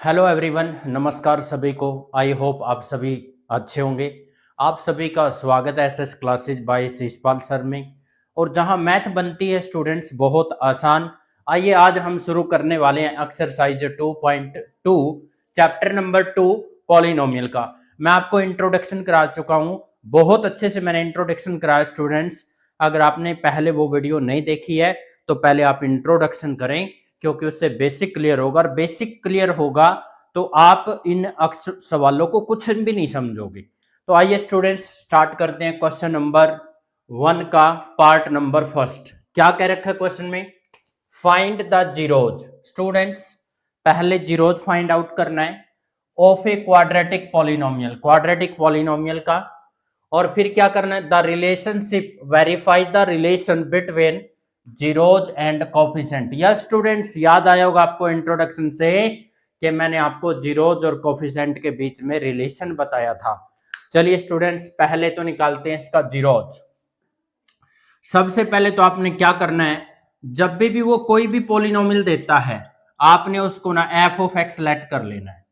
Hello everyone, नमस्कार सभी को। आई होप आप सभी अच्छे होंगे। आप सभी का स्वागत है SS classes by Shishpal sir में। और जहां मैथ बनती है स्टूडेंट्स बहुत आसान। आइए आज हम शुरू करने वाले हैं एक्सरसाइज 2.2 चैप्टर नंबर 2 पॉलिनोमियल का। मैं आपको इंट्रोडक्शन करा चुका हूं, बहुत अच्छे से मैंने इंट्रोडक्शन कराया स्टूडेंट्स। अगर आपने पहले वो वीडियो नहीं देखी है तो पहले आप इंट्रोडक्शन करें, क्योंकि उससे बेसिक क्लियर होगा। और बेसिक क्लियर होगा तो आप इन सवालों को कुछ भी नहीं समझोगे। तो आइए स्टूडेंट्स स्टार्ट करते हैं क्वेश्चन नंबर 1 का पार्ट नंबर फर्स्ट। क्या कह रखा है क्वेश्चन में? Find the zeros. स्टूडेंट्स पहले जीरोज फाइंड आउट करना है of a quadratic polynomial, quadratic polynomial का। और फिर क्या करना है? The relationship, verify the relation between zeros and coefficient. या स्टूडेंट्स याद आया होगा आपको इंट्रोडक्शन से कि मैंने आपको जीरोज और कोफिशिएंट के बीच में रिलेशन बताया था। चलिए स्टूडेंट्स पहले तो निकालते हैं इसका जीरोज। सबसे पहले तो आपने क्या करना है, जब भी वो कोई भी पॉलिनोमियल देता है आपने उसको ना एफ ऑफ एक्स लेट कर लेना है।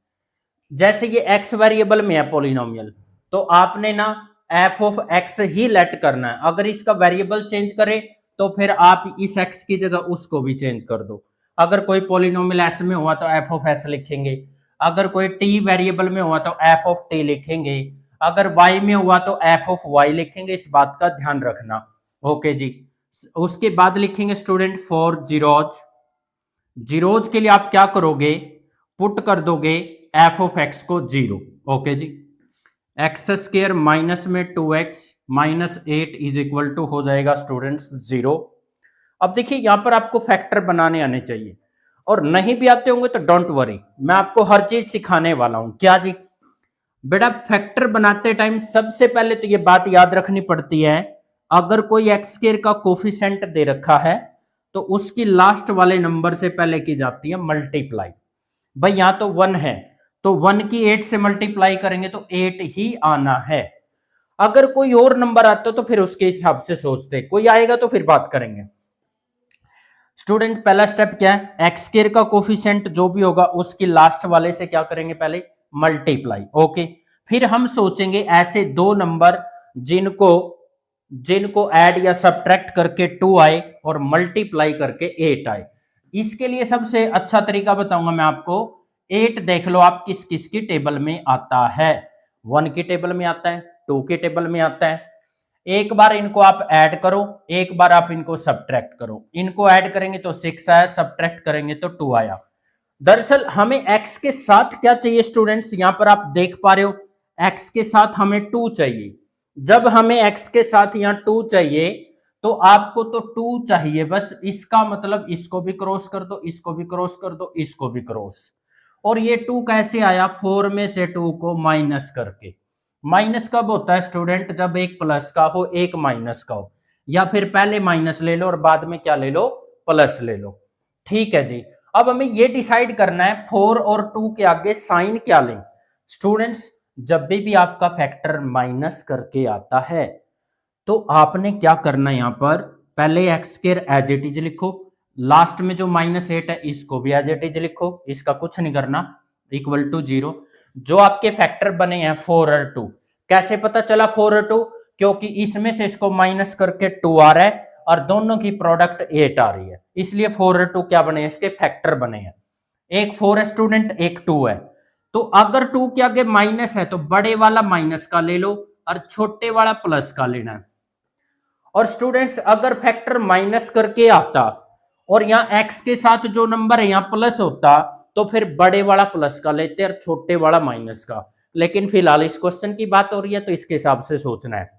जैसे ये एक्स वेरिएबल में है पॉलिनोमियल, तो आपने ना एफ ऑफ एक्स ही लेट करना है। अगर इसका वेरिएबल चेंज करे तो फिर आप इस एक्स की जगह उसको भी चेंज कर दो। अगर कोई पॉलिनोमियल एस में हुआ तो एफ ऑफ एस लिखेंगे, अगर कोई टी वेरिएबल में हुआ तो एफ ऑफ टी लिखेंगे, अगर वाई में हुआ तो एफ ऑफ वाई लिखेंगे। इस बात का ध्यान रखना। ओके जी। उसके बाद लिखेंगे स्टूडेंट फॉर जीरोज। जीरोज के लिए आप क्या करोगे? पुट कर दोगे एफ ऑफ एक्स को 0। ओके जी। एक्स स्क्र माइनस में 2x minus 8 is equal to हो जाएगा स्टूडेंट्स 0। अब देखिए यहां पर आपको फैक्टर बनाने आने चाहिए, और नहीं भी आते होंगे तो डोंट वरी, मैं आपको हर चीज सिखाने वाला हूं। क्या जी? बेटा फैक्टर बनाते टाइम सबसे पहले तो ये बात याद रखनी पड़ती है, अगर कोई एक्स स्क्वायर का कोफिशिएंट दे रखा है तो उसकी लास्ट वाले नंबर से पहले की जाती है मल्टीप्लाई। भाई यहां तो 1 है तो 1 की 8 से मल्टीप्लाई करेंगे तो 8 ही आना है। अगर कोई और नंबर आता तो फिर उसके हिसाब से सोचते, कोई आएगा तो फिर बात करेंगे। स्टूडेंट पहला स्टेप क्या है? एक्स स्क्वायर का कोफिशिएंट जो भी होगा उसकी लास्ट वाले से क्या करेंगे? पहले मल्टीप्लाई। ओके। फिर हम सोचेंगे ऐसे दो नंबर जिनको जिनको ऐड या सब्ट्रैक्ट करके 2 आए और मल्टीप्लाई करके 8 आए। इसके लिए सबसे अच्छा तरीका बताऊंगा मैं आपको। 8 देख लो आप किस किस की टेबल में आता है। 1 की टेबल में आता है, 2 की टेबल में आता है। एक बार इनको आप ऐड करो, एक बार आप इनको सब्ट्रैक्ट करो। इनको ऐड करेंगे तो 6 आया, सब्ट्रैक्ट करेंगे तो 2 आया। दरअसल हमें x के साथ क्या चाहिए स्टूडेंट्स? यहां पर आप देख पा रहे हो x के साथ हमें 2 चाहिए। जब हमें x के साथ यहां 2 चाहिए तो आपको तो 2 चाहिए बस। इसका मतलब इसको भी क्रॉस कर दो, इसको भी क्रॉस कर दो, इसको भी क्रॉस। और ये 2 कैसे आया? 4 में से 2 को माइनस करके। माइनस कब होता है स्टूडेंट? जब एक प्लस का हो एक माइनस का हो, या फिर पहले माइनस ले लो और बाद में क्या ले लो? प्लस ले लो। ठीक है जी। अब हमें ये डिसाइड करना है 4 और 2 के आगे साइन क्या लें। स्टूडेंट्स जब भी आपका फैक्टर माइनस करके आता है तो आपने क्या करना है? यहां पर पहले x square as it is लिखो, लास्ट में जो -8 है इसको भी एज इट इज लिखो, इसका कुछ नहीं करना, इक्वल टू 0। जो आपके फैक्टर बने हैं 4 और 2, कैसे पता चला 4 और 2? क्योंकि इसमें से इसको माइनस करके 2 आ रहा है और दोनों की प्रोडक्ट 8 आ रही है, इसलिए 4 और 2 क्या बने हैं? इसके फैक्टर बने हैं। एक 4 है स्टूडेंट, एक 2 है। तो अगर 2 के आगे माइनस है तो बड़े वाला माइनस का ले लो और छोटे वाला प्लस का लेना है। और स्टूडेंट्स अगर फैक्टर माइनस करके आता और यहाँ x के साथ जो नंबर है यहाँ प्लस होता तो फिर बड़े वाला प्लस का लेते और छोटे वाला माइनस का। लेकिन फिलहाल इस क्वेश्चन की बात हो रही है तो इसके हिसाब से सोचना है।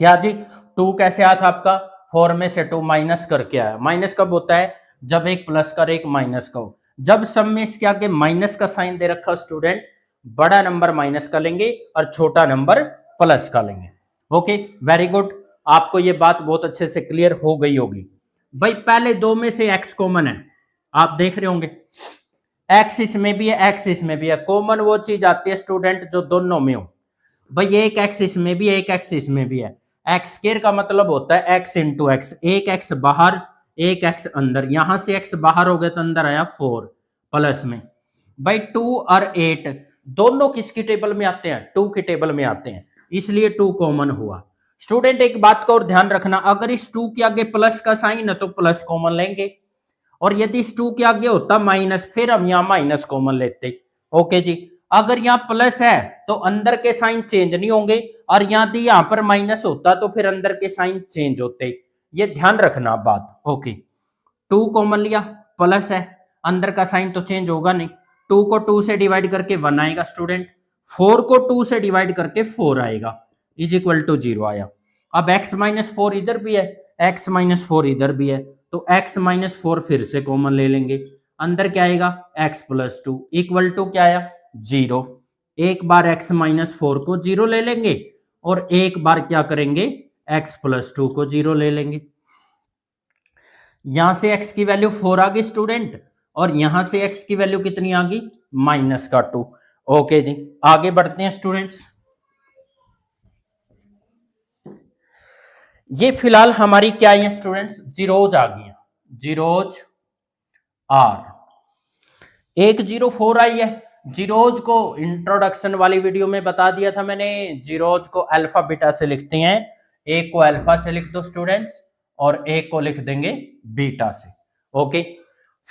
क्या जी? 2 कैसे आया था आपका? 4 में से 2 माइनस करके आया। माइनस कब होता है? जब एक प्लस का और एक माइनस का हो। जब सब में इसके आगे माइनस का साइन दे रखा स्टूडेंट, बड़ा नंबर माइनस का लेंगे और छोटा नंबर प्लस का लेंगे। Okay, very good. आपको ये बात बहुत अच्छे से क्लियर हो गई होगी। भाई पहले दो में से x कॉमन है, आप देख रहे होंगे x इसमें भी है, x इसमें भी है। कॉमन वो चीज आती है स्टूडेंट जो दोनों में हो। भाई एक x इसमें भी है, एक x इसमें भी है। एक्स स्क्वायर का मतलब होता है x इंटू एक्स, एक x बाहर एक x अंदर। यहां से x बाहर हो गया तो अंदर आया 4 प्लस में। भाई 2 और 8 दोनों किसकी टेबल में आते हैं, 2 की टेबल में आते हैं, इसलिए 2 कॉमन हुआ। स्टूडेंट एक बात का और ध्यान रखना, अगर इस 2 के आगे प्लस का साइन है तो प्लस कॉमन लेंगे, और यदि इस 2 के आगे होता माइनस फिर हम यहां माइनस कॉमन लेते। ओके जी, अगर यहां प्लस है तो अंदर के साइन चेंज नहीं होंगे, और यदि यहां पर माइनस होता तो फिर अंदर के साइन चेंज होते, ये ध्यान रखना बात। ओके, 2 कॉमन लिया, प्लस है, अंदर का साइन तो चेंज होगा नहीं, 2 को 2 से डिवाइड करके 1 आएगा स्टूडेंट, 4 को 2 से डिवाइड करके 4 आएगा, इज इक्वल टू 0 आया। अब x माइनस 4 इधर भी है, x माइनस 4 इधर भी है, तो x माइनस 4 फिर से कॉमन ले लेंगे, अंदर क्या आएगा x प्लस 2 इक्वल टू क्या आया 0। एक बार x माइनस 4 को 0 ले लेंगे, और एक बार क्या करेंगे x प्लस 2 को 0 ले लेंगे। यहां से x की वैल्यू 4 आ गई स्टूडेंट, और यहां से x की वैल्यू कितनी आ गई माइनस का 2। ओके जी, आगे बढ़ते हैं स्टूडेंट्स। ये फिलहाल हमारी क्या है स्टूडेंट्स, जीरोज आ गई, जीरोज आर 104 आई है। जीरोज को इंट्रोडक्शन वाली वीडियो में बता दिया था मैंने, जीरोज को अल्फा बीटा से लिखते हैं, एक को अल्फा से लिख दो स्टूडेंट्स, और एक को लिख देंगे बीटा से। ओके,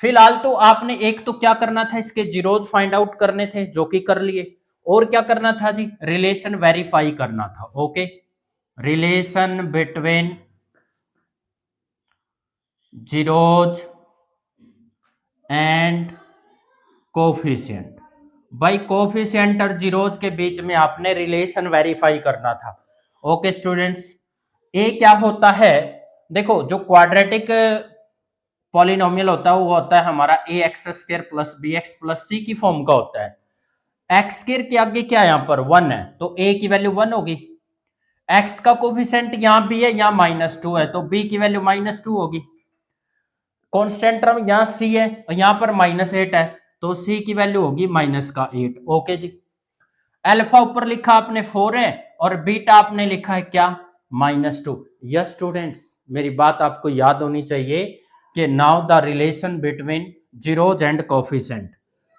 फिलहाल तो आपने एक तो क्या करना था, इसके जीरोज फाइंड आउट करने थे जो कि कर लिए, और क्या करना था जी, रिलेशन वेरीफाई करना था। Okay, relation between zeros and coefficient. भाई कोफिशिएंट और जीरोज के बीच में आपने रिलेशन वेरीफाई करना था। ओके स्टूडेंट्स, ए क्या होता है, देखो जो क्वाड्रेटिक पॉलिनोमियल होता है वो होता है हमारा a x square plus b x plus c की फॉर्म का होता है। एक्स स्क्वायर के आगे क्या है, यहां पर 1 है, तो ए की वैल्यू 1 होगी। एक्स का कोफिशिएंट यहां भी है, यहां -2 है, तो बी की वैल्यू -2 होगी। कांस्टेंट टर्म यहां सी है और यहां पर -8 है, तो सी की वैल्यू होगी -8। ओके जी, अल्फा ऊपर लिखा आपने 4 है, और बीटा आपने लिखा है क्या -2। यस स्टूडेंट्स, मेरी बात आपको याद होनी चाहिए कि now the relation between zeros and coefficient,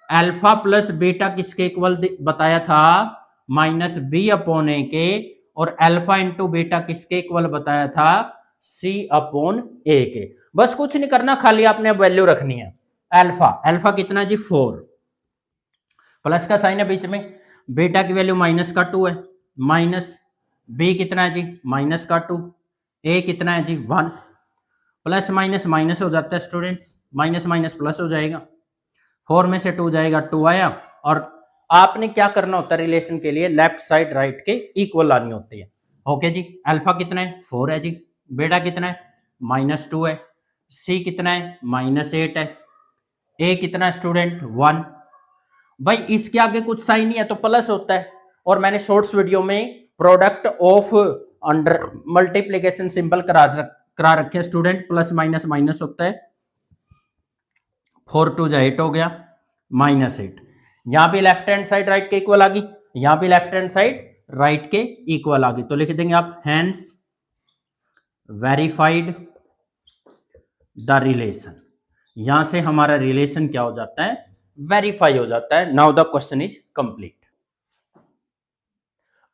alpha plus beta किसके इक्वल बताया था, -b/a के, और अल्फा इंटू बीटा किसके इक्वल बताया था, c/a के। बस कुछ नहीं करना, खाली आपने अब वैल्यू रखनी है। अल्फा, अल्फा कितना जी 4, प्लस का साइन है बीच में, बीटा की वैल्यू -2 है, माइनस बी कितना है जी -2, ए कितना है जी 1, प्लस माइनस माइनस हो जाता है स्टूडेंट्स, माइनस माइनस प्लस हो जाएगा, 4 में से 2 जाएगा 2 आया। और आपने क्या करना होता है रिलेशन के लिए, लेफ्ट साइड राइट के इक्वल लानी होती है। ओके जी, अल्फा कितना है 4 है जी, बीटा कितना है -2 है, सी कितना है -8 है, ए कितना है स्टूडेंट 1। भाई इसके आगे कुछ साइन नहीं है तो प्लस होता है, और मैंने शॉर्ट्स वीडियो में product of under multiplication symbol करा रखे स्टूडेंट, प्लस माइनस माइनस होता है, 4 2 8 हो गया, -8। यहां भी लेफ्ट हैंड साइड राइट के इक्वल आ गई, यहां भी लेफ्ट हैंड साइड राइट के इक्वल आ गई, तो लिख देंगे आप हैंस वेरीफाइड द रिलेशन। यहां से हमारा रिलेशन क्या हो जाता है, वेरीफाई हो जाता है। Now the question is complete.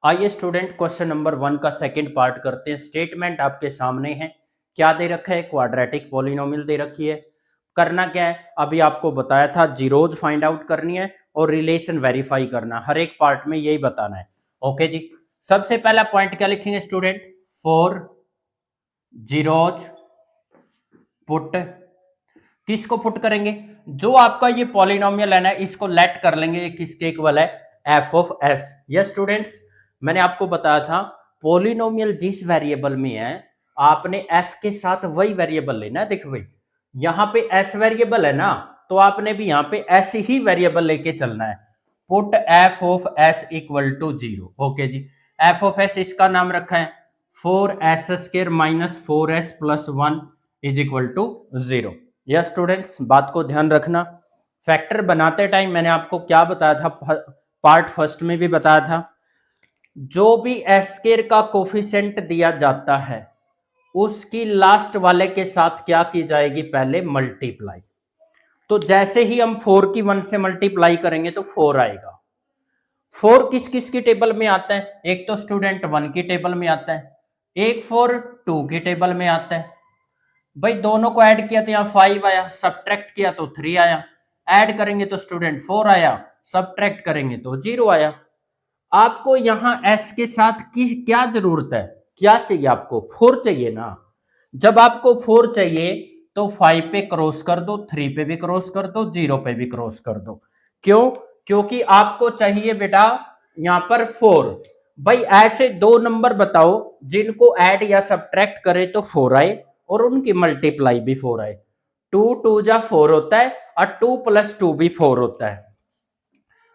आइए स्टूडेंट क्वेश्चन नंबर 1 का सेकंड पार्ट करते हैं। स्टेटमेंट आपके सामने है, क्या दे रखा है, क्वाड्रेटिक पॉलिनोमियल दे रखी है। करना क्या है, अभी आपको बताया था जीरोज फाइंड आउट करनी है और रिलेशन वेरीफाई करना, हर एक पार्ट में यही बताना है। ओके जी, सबसे पहला पॉइंट क्या लिखेंगे स्टूडेंट, फॉर जीरोज पुट, किसको पुट करेंगे, जो आपका ये पॉलिनोमियल है ना इसको लेट कर लेंगे, ये किसके इक्वल है, F of S. Yes students, मैंने आपको बताया था पॉलिनोमियल जिस वेरिएबल में है आपने एफ के साथ वही वेरिएबल लेना है। देखो भाई यहां पे एस वेरिएबल है ना, तो आपने भी यहां पे एस ही वेरिएबल लेके चलना है। Put f of s equal to 0। Okay जी, एफ ऑफ एस इसका नाम रखा है 4s² - 4s + 1 is equal to 0। Yes students, बात को ध्यान रखना। फैक्टर बनाते टाइम मैंने आपको क्या बताया था, पार्ट फर्स्ट में भी बताया था, जो भी s² का कोफिशिएंट दिया जाता है उसकी लास्ट वाले के साथ क्या की जाएगी, पहले मल्टीप्लाई। तो जैसे ही हम 4 की 1 से मल्टीप्लाई करेंगे तो 4 आएगा। 4 किस किस की टेबल में आता है? एक तो स्टूडेंट 1 की टेबल में आता है, एक 4 2 की टेबल में आता है। भाई दोनों को ऐड किया तो यहाँ 5 आया, सब्ट्रैक्ट किया तो 3 आया, ऐड करेंगे तो स्टूडेंट 4 आया, सब्ट्रैक्ट करेंगे तो 0 आया। आपको यहां s के साथ की क्या जरूरत है? क्या चाहिए आपको? 4 चाहिए ना। जब आपको 4 चाहिए तो 5 पे क्रॉस कर दो, 3 पे भी क्रॉस कर दो, 0 पे भी क्रॉस कर दो। क्यों? क्योंकि आपको चाहिए बेटा यहां पर 4। भाई ऐसे दो नंबर बताओ जिनको ऐड या सब्ट्रैक्ट करे तो 4 आए और उनकी मल्टीप्लाई भी 4 आए। 2 2 जा 4 होता है और 2 + 2 भी 4 होता है।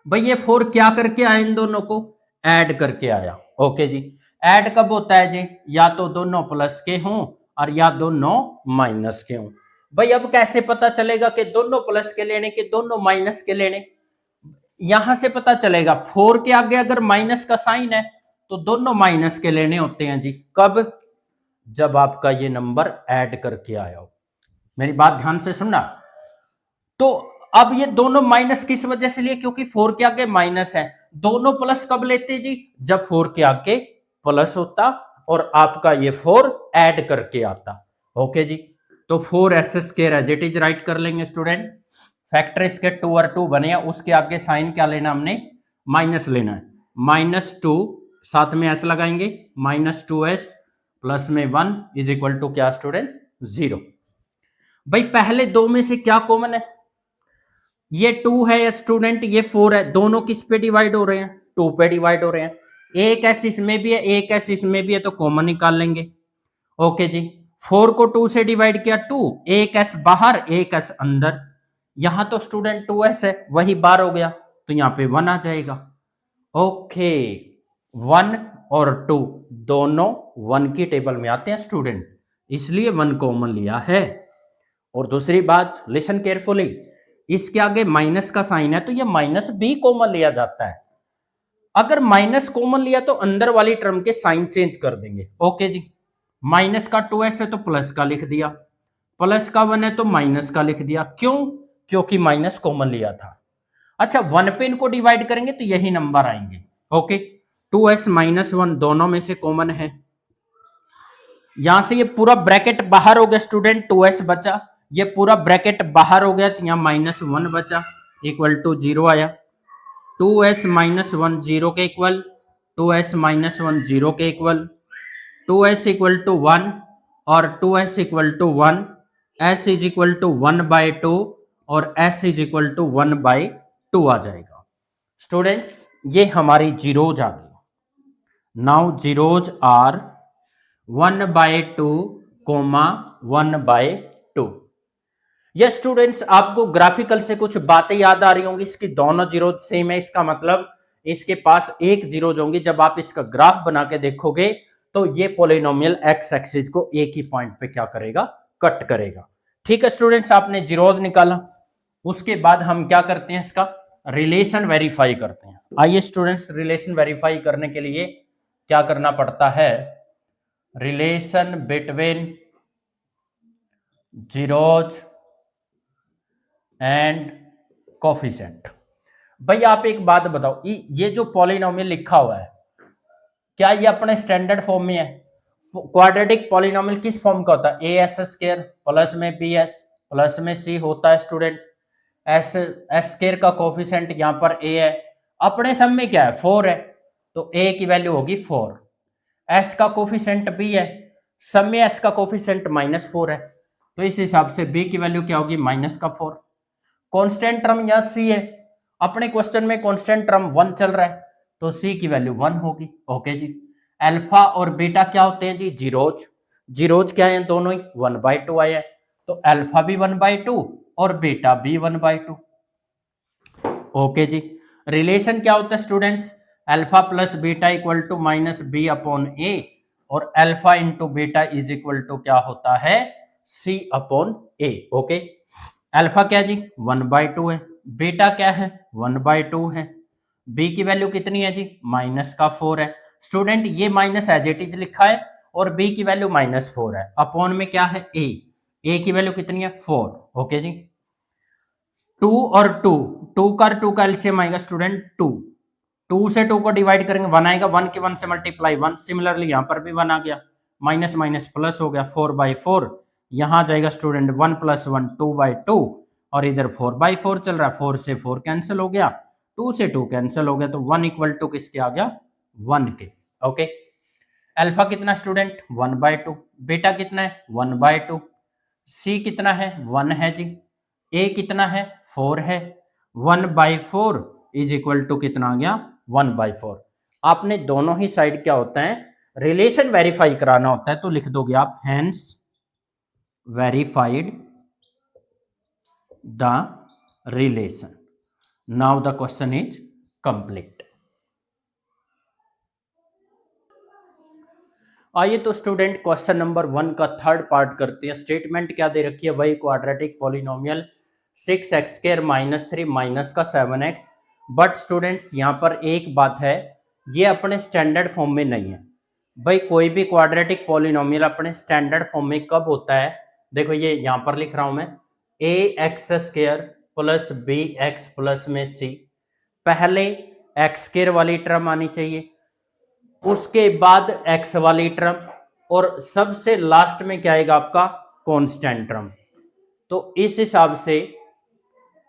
भाई ये 4 क्या करके आया? इन दोनों को ऐड करके आया। ओके जी। ऐड कब होता है जी? या तो दोनों प्लस के हों और या दोनों माइनस के हों। भाई अब कैसे पता चलेगा कि दोनों प्लस के लेने के दोनों माइनस के लेने? यहां से पता चलेगा 4 के आगे अगर माइनस का साइन है तो दोनों माइनस के लेने होते हैं जी। कब? जब आपका ये नंबर ऐड करके आया हो। मेरी बात ध्यान से सुनना। तो अब ये दोनों माइनस किस वजह से लिए? क्योंकि 4 के आगे माइनस है। दोनों प्लस कब लेते जी? जब 4 के आगे प्लस होता और आपका ये 4 ऐड करके आता। ओके जी। तो 4s² as it is right कर लेंगे स्टूडेंट। फैक्टर इसके 2 और 2 बने, उसके आगे साइन क्या लेना हमने? माइनस लेना है। -2 साथ में s लगाएंगे, -2s प्लस में 1 इज इक्वल टू क्या स्टूडेंट? 0। भाई पहले दो में से क्या कॉमन है? ये 2 है स्टूडेंट, ये 4 है। दोनों किस पे डिवाइड हो रहे हैं? 2 पे डिवाइड हो रहे हैं। एक s इसमें भी है, एक s इसमें भी है, तो कॉमन निकाल लेंगे। ओके जी। 4 को 2 से डिवाइड किया 2, एक s बाहर एक s अंदर। यहां तो स्टूडेंट 2s है, वही बार हो गया, तो यहां पे 1 आ जाएगा। ओके, 1 और 2 दोनों 1 की टेबल में आते हैं स्टूडेंट, इसलिए 1 कॉमन लिया है। और दूसरी बात, लिसन केयरफुली, इसके आगे माइनस का साइन है तो ये माइनस भी कॉमन लिया जाता है। अगर माइनस कॉमन लिया तो अंदर वाली टर्म के साइन चेंज कर देंगे। ओके जी। माइनस का 2s है तो प्लस का लिख दिया, प्लस का 1 है तो माइनस का लिख दिया। क्यों? क्योंकि माइनस कॉमन लिया था। अच्छा, 1 पे इनको डिवाइड करेंगे तो यही नंबर आएंगे। ओके, 2s -1 दोनों में से कॉमन है। यहां से ये पूरा ब्रैकेट बाहर हो गया स्टूडेंट, 2s बचा, ये पूरा ब्रैकेट बाहर हो गया तो यहाँ -1 बचा, इक्वल टू 0 आया। 2s -1 0 के इक्वल, 2s -1 0 के इक्वल, 2s इक्वल टू 1 और 2s equal to 1, s is equal to 1/2 और s इज इक्वल टू 1/2 आ जाएगा। स्टूडेंट्स ये हमारी जीरोज आ गई। Now zeros are 1/2, 1/2। ये स्टूडेंट्स आपको ग्राफिकल से कुछ बातें याद आ रही होंगी। इसकी दोनों जीरो सेम है, इसका मतलब इसके पास एक जीरो होंगी। जब आप इसका ग्राफ बना के देखोगे तो ये पॉलिनोमियल एक्स एक्सिस को एक ही पॉइंट पे क्या करेगा? कट करेगा। ठीक है स्टूडेंट्स, आपने जीरोज निकाला। उसके बाद हम क्या करते हैं? इसका रिलेशन वेरीफाई करते हैं। आइए स्टूडेंट्स, रिलेशन वेरीफाई करने के लिए क्या करना पड़ता है? Relation between zeros and coefficient. भाई आप एक बात बताओ, ये जो पॉलिनोमियल लिखा हुआ है क्या ये अपने स्टैंडर्ड फॉर्म में है? क्वाड्रेटिक पॉलिनोमियल किस फॉर्म का होता है? as² प्लस में bs प्लस में c होता है स्टूडेंट। s² का कोफिशिएंट यहां पर a है, अपने सब में क्या है? 4 है, तो a की वैल्यू होगी 4। s का कोफिशिएंट b है, सब में s का कोफिशिएंट -4 है, तो इस हिसाब से b की वैल्यू क्या होगी? -4। कांस्टेंट टर्म यहाँ c है, अपने क्वेश्चन में कांस्टेंट टर्म 1 चल रहा है, तो c की वैल्यू 1 होगी। ओके जी। अल्फा और बीटा क्या होते हैं जी? जीरोज। जीरोज क्या है? दोनों ही 1/2 आए हैं, तो अल्फा भी 1/2 और बीटा भी 1/2। ओके जी। रिलेशन क्या होता है students? Alpha plus beta equal to -b/a और alpha into beta is equal to क्या होता है? c/a। ओके, अल्फा क्या जी? 1/2 है, बीटा क्या है? 1/2 है, b की वैल्यू कितनी है जी? -4 है। स्टूडेंट ये माइनस एज इट इज लिखा है और b की वैल्यू -4 है, अपॉन में क्या है? a की वैल्यू कितनी है? 4। ओके जी। टू और टू, टू का एलसीएम आएगा स्टूडेंट टू, टू से टू को डिवाइड करेंगे वन आएगा, वन के वन से मल्टीप्लाई वन, सिमिलरली यहां पर भी वन आ गया, माइनस माइनस प्लस हो गया, 4/4 यहां जाएगा स्टूडेंट 1 + 1 2/2, और इधर 4/4 चल रहा है, 4 से 4 कैंसिल हो गया, 2 से 2 कैंसिल हो गया, तो 1 = किसके आ गया 1 के। ओके, अल्फा कितना स्टूडेंट 1/2, बीटा कितना है 1/2, सी कितना है 1 है जी, ए कितना है 4 है, 1/4 = कितना आ गया 1/4। आपने दोनों ही साइड क्या होता है रिलेशन वेरीफाई कराना होता है, तो लिख दोगे आप hence verified the relation. Now the question is complete. आइए तो स्टूडेंट क्वेश्चन नंबर 1 का थर्ड पार्ट करते हैं। स्टेटमेंट क्या दे रखी है, वही क्वाड्रेटिक पॉलिनोमियल 6x² - 3 माइनस का 7x। बट स्टूडेंट्स यहाँ पर एक बात है, ये अपने स्टैंडर्ड फॉर्म में नहीं है। भाई कोई भी क्वाड्रेटिक पॉलिनोमियल अपने स्टैंडर्ड फॉर्म में कब होता है, देखो ये यहाँ पर लिख रहा हूं मैं, ax² + bx + में c, पहले x² वाली टर्म आनी चाहिए, उसके बाद x वाली टर्म, और सबसे लास्ट में क्या आएगा आपका कांस्टेंट टर्म। तो इस हिसाब से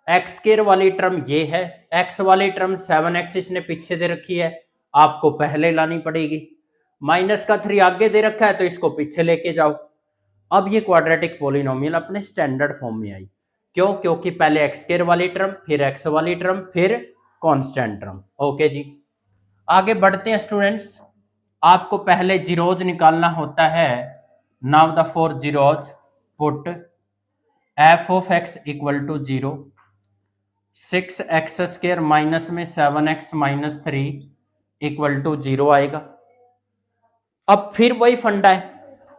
x² वाली टर्म ये है, x वाली टर्म 7x इसने पीछे दे रखी है, आपको पहले लानी पड़ेगी, -3 आगे दे रखा है तो इसको पीछे लेके जाओ। अब ये क्वाड्रेटिक पॉलिनोमियल अपने स्टैंडर्ड फॉर्म में आई, क्यों, क्योंकि पहले x² वाली टर्म, फिर x वाली टर्म, फिर कांस्टेंट टर्म। ओके जी, आगे बढ़ते हैं स्टूडेंट्स। आपको पहले जीरोज निकालना होता है। Now the for zeros put f of x = 0, 6x² minus में 7x - 3 = 0 आएगा। अब फिर वही फंडा है,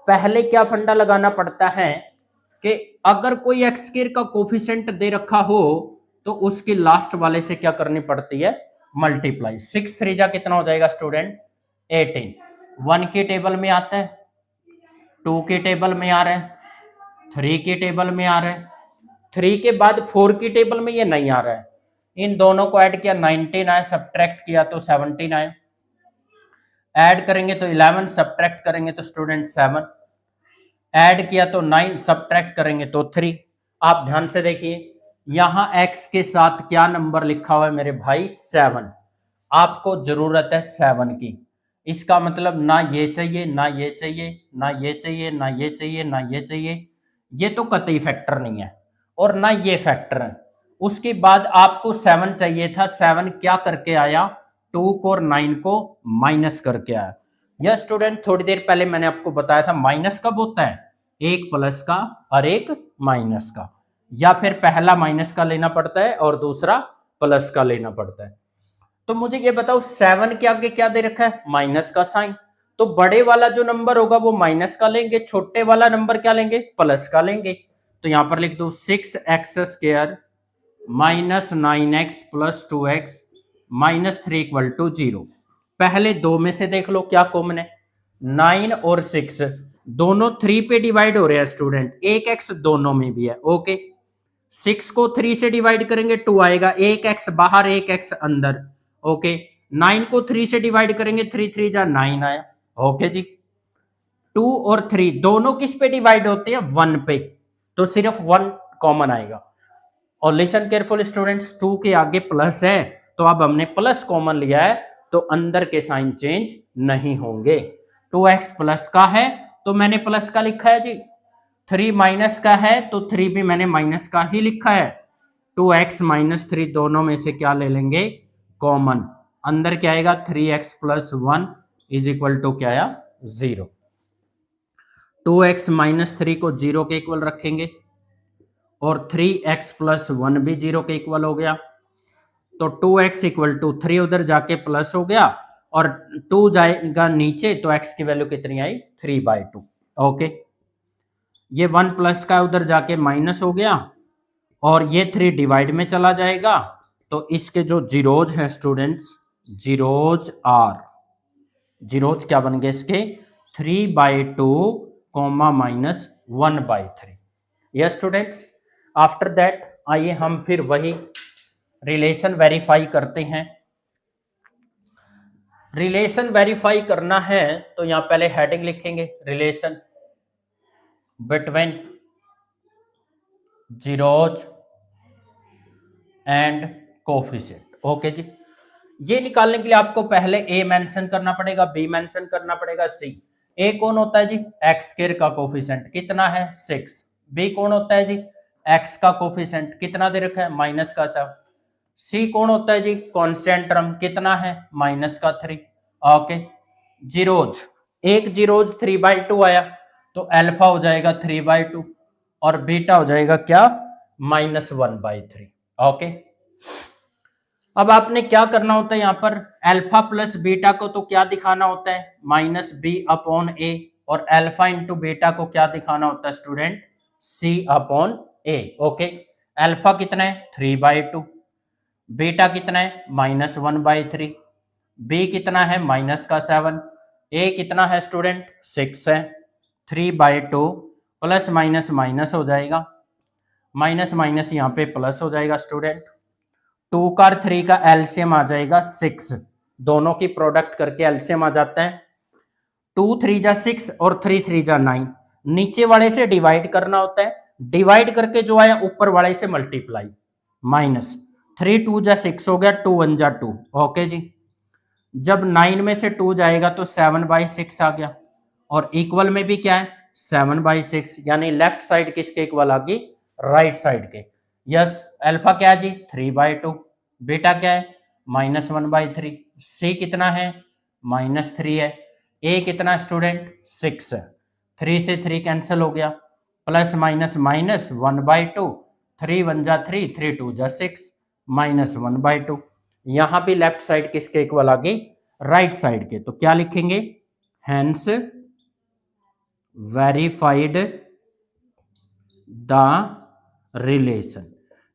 पहले क्या फंडा लगाना पड़ता है कि अगर कोई x² का कोफिशिएंट दे रखा हो तो उसकी लास्ट वाले से क्या करनी पड़ती है मल्टीप्लाई। 6 3 जा कितना हो जाएगा स्टूडेंट 18, 1 के टेबल में आता है, 2 के टेबल में आ रहा है, 3 के टेबल में आ रहा है, 3 के बाद 4 की टेबल में ये नहीं आ रहा है। इन दोनों को ऐड किया 19 आया, सब्ट्रैक्ट किया तो 17 आया, ऐड करेंगे तो 11, सब्ट्रैक्ट करेंगे तो स्टूडेंट 7, ऐड किया तो 9, सब्ट्रैक्ट करेंगे तो 3। आप ध्यान से देखिए यहां x के साथ क्या नंबर लिखा हुआ है मेरे भाई 7, आपको जरूरत है 7 की। इसका मतलब ना ये चाहिए, ना ये चाहिए, ना ये चाहिए, ना ये चाहिए, ना ये चाहिए, ये तो कतई फैक्टर नहीं है, और ना ये फैक्टर है। उसके बाद आपको 7 चाहिए था, 7 क्या करके आया 2 को और 9 को माइनस करके आया। यह स्टूडेंट थोड़ी देर पहले मैंने आपको बताया था माइनस कब होता है, एक प्लस का और एक माइनस का, या फिर पहला माइनस का लेना पड़ता है और दूसरा प्लस का लेना पड़ता है। तो मुझे ये बताओ 7 के आगे क्या दे रखा है माइनस का साइन, तो बड़े वाला जो नंबर होगा वो माइनस का लेंगे, छोटे वाला नंबर क्या लेंगे प्लस का लेंगे। तो यहां पर लिख दो 6x² - 9x + 2x - 3 = 0। पहले दो में से देख लो क्या कॉमन है, 9 और 6 दोनों 3 पे डिवाइड हो रहे हैं स्टूडेंट, एक x दोनों में भी है। ओके, 6 को 3 से डिवाइड करेंगे 2 आएगा, एक x बाहर एक x अंदर। ओके, 9 को 3 से डिवाइड करेंगे 3 3 जा 9 आया। ओके जी, 2 और 3 दोनों किस पे डिवाइड होते हैं 1 पे, तो सिर्फ 1 कॉमन आएगा। और लिसन केयरफुल स्टूडेंट्स, 2 के आगे प्लस है तो अब हमने प्लस कॉमन लिया है, तो अंदर के साइन चेंज नहीं होंगे। 2x प्लस का है तो मैंने प्लस का लिखा है जी, 3 माइनस का है तो 3 भी मैंने माइनस का ही लिखा है। 2x - 3 दोनों में से क्या ले लेंगे कॉमन, अंदर क्या आएगा 3x + 1 = क्या आया 0। 2x - 3 को 0 के इक्वल रखेंगे और 3x + 1 भी 0 के इक्वल हो गया, तो 2x = 3 उधर जाके प्लस हो गया और 2 जाएगा नीचे तो x की वैल्यू कितनी आई 3/2। ओके, ये 1 प्लस का उधर जाके माइनस हो गया और ये 3 डिवाइड में चला जाएगा, तो इसके जो जीरोज हैं स्टूडेंट्स, जीरोज जीरोज क्या बन गए इसके 3/2 - -1/3। यस स्टूडेंट्स, आफ्टर दैट आइए हम फिर वही रिलेशन वेरीफाई करते हैं। रिलेशन वेरीफाई करना है तो यहां पहले हेडिंग लिखेंगे, relation between zeros and coefficient. Okay जी, ये निकालने के लिए आपको पहले ए मेंशन करना पड़ेगा, बी मेंशन करना पड़ेगा, सी। ए कौन होता है जी? एक्स स्क्वायर का कोफिशिएंट कितना है? 6। बी कौन होता है जी? एक्स का कोफिशिएंट कितना दे रखा है? माइनस का 7। सी कौन होता है जी? कांस्टेंट टर्म कितना है? माइनस का 3। ओके, जीरोज, एक जीरोज 3/2 आया तो अल्फा हो जाएगा 3/2 और बीटा हो जाएगा क्या? -1/3। ओके, अब आपने क्या करना होता है, यहां पर अल्फा प्लस बीटा को तो क्या दिखाना होता है? -b/a, और अल्फा इंटू बीटा को क्या दिखाना होता है स्टूडेंट? c/a। ओके, अल्फा कितना है? 3/2, बीटा कितना है? -1/3, बी कितना है? -7, ए कितना है स्टूडेंट? 6 है। 3/2 प्लस माइनस माइनस हो जाएगा, माइनस माइनस यहाँ पे प्लस हो जाएगा स्टूडेंट। 2 का 3 का एलसीएम आ जाएगा 6, दोनों की प्रोडक्ट करके एलसीएम आ जाता है। 2 3 जा 6 और 3 3 जा 9, नीचे वाले से डिवाइड करना होता है, डिवाइड करके जो आया ऊपर वाले से मल्टीप्लाई, माइनस 3 2 जा 6 हो गया, 2 1 जा 2। ओके जी, जब 9 में से 2 जाएगा तो 7/6 आ गया, और इक्वल में भी क्या है? 7/6, यानी लेफ्ट साइड किसके इक्वल आ गई? राइट साइड के। यस, अल्फा क्या है जी? 3/2, बीटा क्या है? -1/3, सी कितना है? -3 है, ए कितना स्टूडेंट? 6 है। 3 से 3 कैंसिल हो गया, प्लस माइनस माइनस 1/2, 3 1 जा 3, 3 2 जा 6, -1/2। यहां भी लेफ्ट साइड किसके इक्वल आ गई? राइट साइड के। तो क्या लिखेंगे? Hence verified the relation.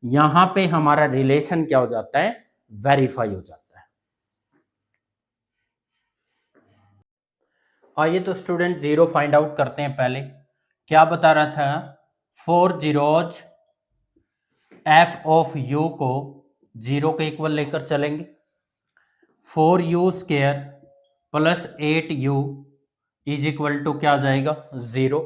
यहां पे हमारा रिलेशन क्या हो जाता है? वेरीफाई हो जाता है। आइए तो स्टूडेंट जीरो फाइंड आउट करते हैं। पहले क्या बता रहा था? 4 जीरोज एफ ऑफ यू को जीरो के इक्वल लेकर चलेंगे। 4u² plus 8u is equal to क्या आ जाएगा? 0।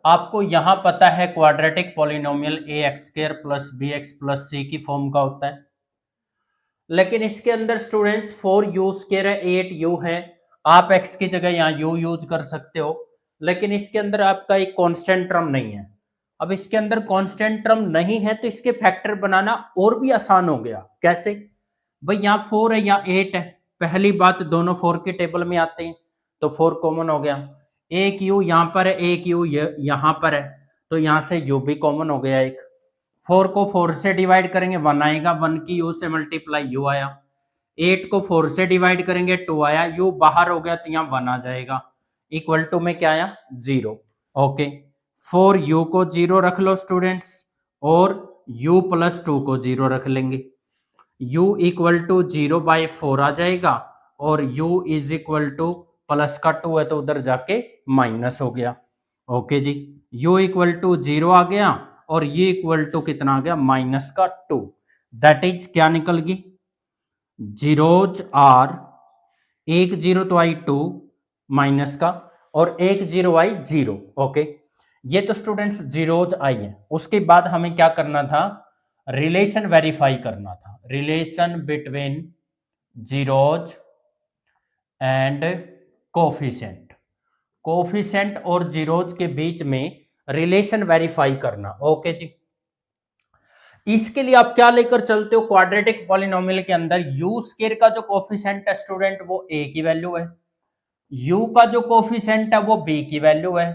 आपको यहां पता है quadratic polynomial ax² plus bx plus c की फॉर्म का होता है, लेकिन इसके अंदर स्टूडेंट्स 4u² है, 8u है, आप x की जगह यहाँ u यूज कर सकते हो, लेकिन इसके अंदर आपका एक कांस्टेंट टर्म नहीं है। अब इसके अंदर कांस्टेंट टर्म नहीं है तो इसके फैक्टर बनाना और भी आसान हो गया। कैसे भाई? यहाँ 4 है, यहाँ 8 है, पहली बात दोनों 4 के टेबल में आते हैं तो 4 कॉमन हो गया। एक u यहाँ पर है, एक u यहाँ पर है, तो यहाँ से u भी कॉमन हो गया एक। 4 को 4 से डिवाइड करेंगे 1 आएगा, 1 की u से मल्टीप्लाई u आया। 8 को 4 से डिवाइड करेंगे 2 आया, u बाहर हो गया तो यहाँ 1 आ जाएगा, इक्वल टू में क्या आया? 0। ओके, 4u को 0 रख लो स्टूडेंट्स, और u प्लस 2 को 0 रख लेंगे। u इक्वल टू 0/4 आ जाएगा, और u is equal to plus का 2 है तो उधर जाके माइनस हो गया। ओके जी, u इक्वल टू 0 आ गया, और ये इक्वल टू कितना आ गया? -2। दैट इज क्या निकल गई? जीरोज आर, एक 0 तो आई 2 माइनस का, और एक 0 आई 0। ओके, ये तो स्टूडेंट्स जीरोज आई है। उसके बाद हमें क्या करना था? रिलेशन वेरीफाई करना था, relation between zeros and coefficient. Coefficient और जीरोज के बीच में रिलेशन वेरीफाई करना। ओके जी, इसके लिए आप क्या लेकर चलते हो? क्वाड्रेटिक पॉलिनोमियल के अंदर u² का जो कोफिशिएंट है स्टूडेंट वो a की वैल्यू है, u का जो कोफिशिएंट है वो b की वैल्यू है,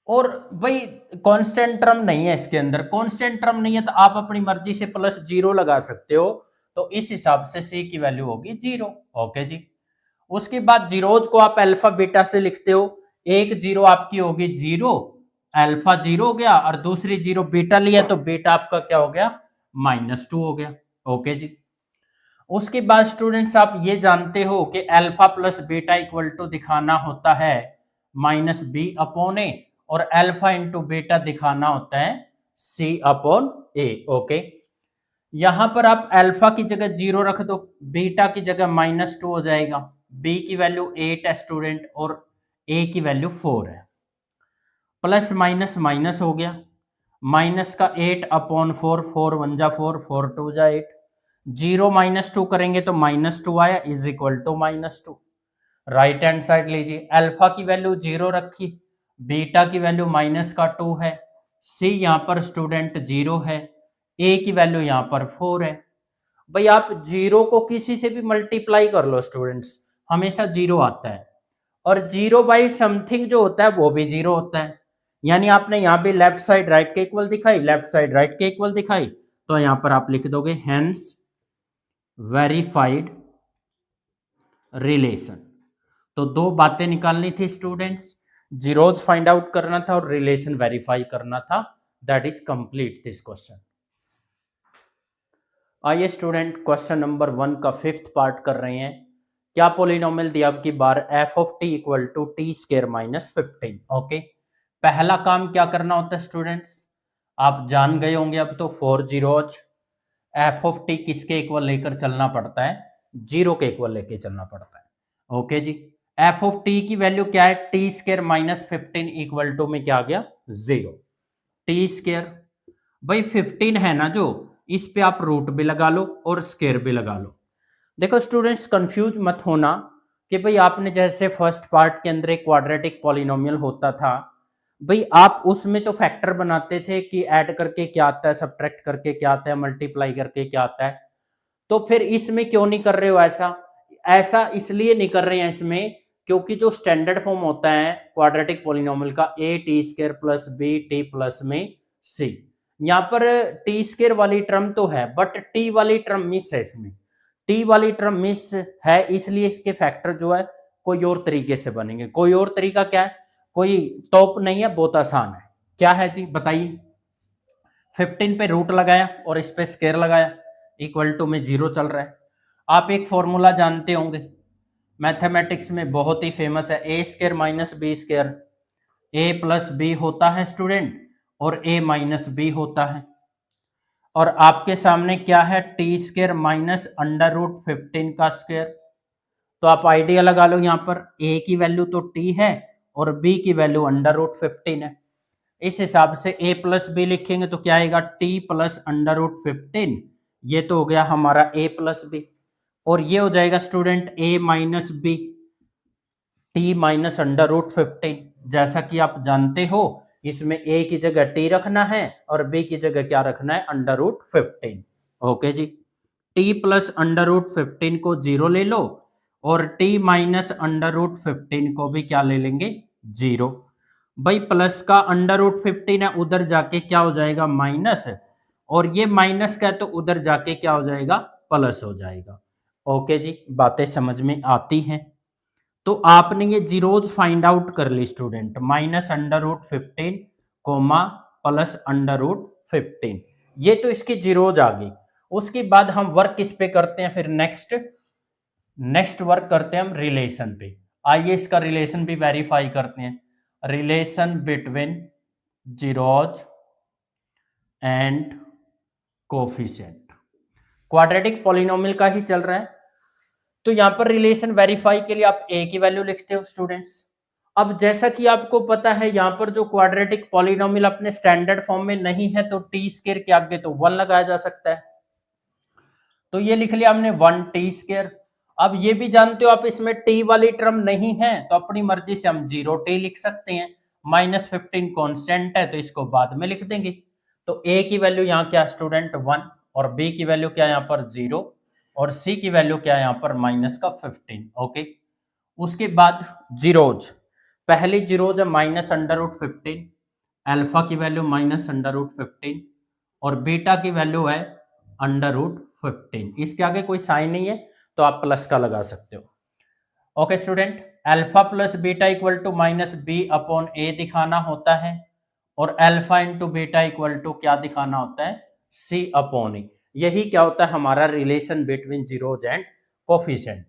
और भाई कांस्टेंट टर्म नहीं है इसके अंदर। कांस्टेंट टर्म नहीं है तो आप अपनी मर्जी से +0 लगा सकते हो, तो इस हिसाब से c की वैल्यू होगी 0। ओके जी, उसके बाद जीरोज को आप अल्फा बीटा से लिखते हो। एक 0 आपकी होगी 0, अल्फा 0 हो गया, और दूसरी 0 बीटा लिया तो बीटा आपका क्या हो गया? -2 हो गया। ओके जी, उसके बाद स्टूडेंट्स आप ये जानते हो कि alpha plus beta equal to दिखाना होता है -b/a, और अल्फा इंटू बीटा दिखाना होता है सी अपॉन ए। ओके, यहां पर आप अल्फा की जगह 0 रख दो, बीटा की जगह -2 हो जाएगा, बी की वैल्यू 8 है स्टूडेंट और ए की वैल्यू 4 है। प्लस माइनस माइनस हो गया, माइनस का 8 अपॉन 4, 4 1 जा 4, 4 2 जा 8, 0 -2 करेंगे तो -2 आया, is equal to -2। Right hand side लीजिए, अल्फा की वैल्यू 0 रखी, बीटा की वैल्यू -2 है, सी यहाँ पर स्टूडेंट 0 है, ए की वैल्यू यहाँ पर 4 है। भाई आप 0 को किसी से भी मल्टीप्लाई कर लो स्टूडेंट्स, हमेशा 0 आता है, और 0 बाई समथिंग जो होता है वो भी 0 होता है। यानी आपने यहाँ भी लेफ्ट साइड राइट के इक्वल दिखाई, लेफ्ट साइड राइट के इक्वल दिखाई, तो यहाँ पर आप लिख दोगे हेंस वेरीफाइड रिलेशन। तो दो बातें निकालनी थी स्टूडेंट्स, जीरोज फाइंड आउट करना था और रिलेशन वेरीफाई करना था। That is complete this question. आइए स्टूडेंट क्वेश्चन नंबर 1 का 5th पार्ट कर रहे हैं। क्या पोलिनोमियल दिया आपकी बार f of t equal to t square -15। Okay, पहला काम क्या करना होता है स्टूडेंट्स, आप जान गए होंगे अब तो, 4 जीरोज। एफ ऑफ टी किसके इक्वल लेकर चलना पड़ता है, 0 के इक्वल लेकर चलना पड़ता है। ओके जी, एफ ऑफ टी की वैल्यू क्या है, टी स्क्वायर -15 इक्वल टू में क्या आ गया 0। टी स्क्वायर भाई 15 है ना जो, इस पे आप रूट भी लगा लो और स्क्वायर भी लगा लो। देखो स्टूडेंट्स कंफ्यूज मत होना कि भाई आपने जैसे फर्स्ट पार्ट के अंदर एक क्वाड्रेटिक पॉलिनोमियल होता था, भाई आप उसमें तो फैक्टर बनाते थे कि ऐड करके क्या आता है, सब्ट्रैक्ट करके क्या आता है, मल्टीप्लाई करके क्या आता है। तो फिर इसमें क्यों नहीं कर रहे हो ऐसा, ऐसा इसलिए नहीं कर रहे हैं इसमें क्योंकि जो स्टैंडर्ड फॉर्म होता है क्वाड्रेटिक पॉलिनोमियल का, a t square plus b t plus में सी, यहाँ पर टी स्क्वायर वाली टर्म तो है बट टी वाली टर्म मिस है, इसमें टी वाली टर्म मिस है, इसलिए इसके फैक्टर जो है कोई और तरीके से बनेंगे। कोई और तरीका क्या है, कोई टॉप नहीं है, बहुत आसान है। क्या है जी बताइए, 15 पे रूट लगाया और इस पे स्क्वायर लगाया, इक्वल टू में 0 चल रहा है। आप एक फॉर्मूला जानते होंगे मैथमेटिक्स में, बहुत ही फेमस है, ए स्क्वायर माइनस बी स्क्वायर, ए प्लस बी होता है स्टूडेंट और ए माइनस बी होता है। और आपके सामने क्या है, टी स्क्वायर माइनस √15 का स्क्वायर। तो आप आइडिया लगा लो, यहाँ पर ए की वैल्यू तो टी है और बी की वैल्यू √15 है। इस हिसाब से a प्लस बी लिखेंगे तो क्या आएगा, t प्लस √15, ये तो हो गया हमारा a प्लस बी, और ये हो जाएगा student a minus b, t minus √15। जैसा कि आप जानते हो इसमें a की जगह t रखना है और b की जगह क्या रखना है, √15। ओके जी, t प्लस √15 को 0 ले लो और t माइनस √15 को भी क्या ले लेंगे, 0। भाई प्लस का √15 है, उधर जाके क्या हो जाएगा माइनस, और ये माइनस का है तो उधर जाके क्या हो जाएगा, प्लस हो जाएगा। ओके जी, बातें समझ में आती हैं। तो आपने ये जीरोज फाइंड आउट कर ली स्टूडेंट, -√15 कोमा प्लस √15, ये तो इसकी जीरोज आ गई। उसके बाद हम वर्क किस पे करते हैं, फिर नेक्स्ट वर्क करते हैं हम रिलेशन पे। आइए इसका रिलेशन भी वेरीफाई करते हैं, relation between zeros and coefficient. Quadratic polynomial का ही चल रहा है, तो यहां पर रिलेशन वेरीफाई के लिए आप a की वैल्यू लिखते हो स्टूडेंट्स। अब जैसा कि आपको पता है यहां पर जो क्वाड्रेटिक पॉलिनोमियल अपने स्टैंडर्ड फॉर्म में नहीं है तो टी स्क्वायर के आगे तो 1 लगाया जा सकता है, तो ये लिख लिया हमने 1 टी स्क्वायर। अब ये भी जानते हो आप इसमें टी वाली टर्म नहीं है तो अपनी मर्जी से हम 0 टी लिख सकते हैं, -15 कांस्टेंट है तो इसको बाद में लिख देंगे। तो a की वैल्यू यहाँ क्या स्टूडेंट 1 और b की वैल्यू क्या यहाँ पर 0 और c की वैल्यू क्या यहाँ पर -15। ओके, उसके बाद जीरोज, पहली जीरोज है -√15, अल्फा की वैल्यू -√15 और बीटा की वैल्यू है √15। इसके आगे कोई साइन नहीं है तो आप प्लस का लगा सकते हो। Okay student, alpha plus beta equal to -b/a दिखाना होता है और alpha into beta equal to क्या दिखाना होता है, c/a। यही क्या होता है हमारा relation between zeros and coefficient.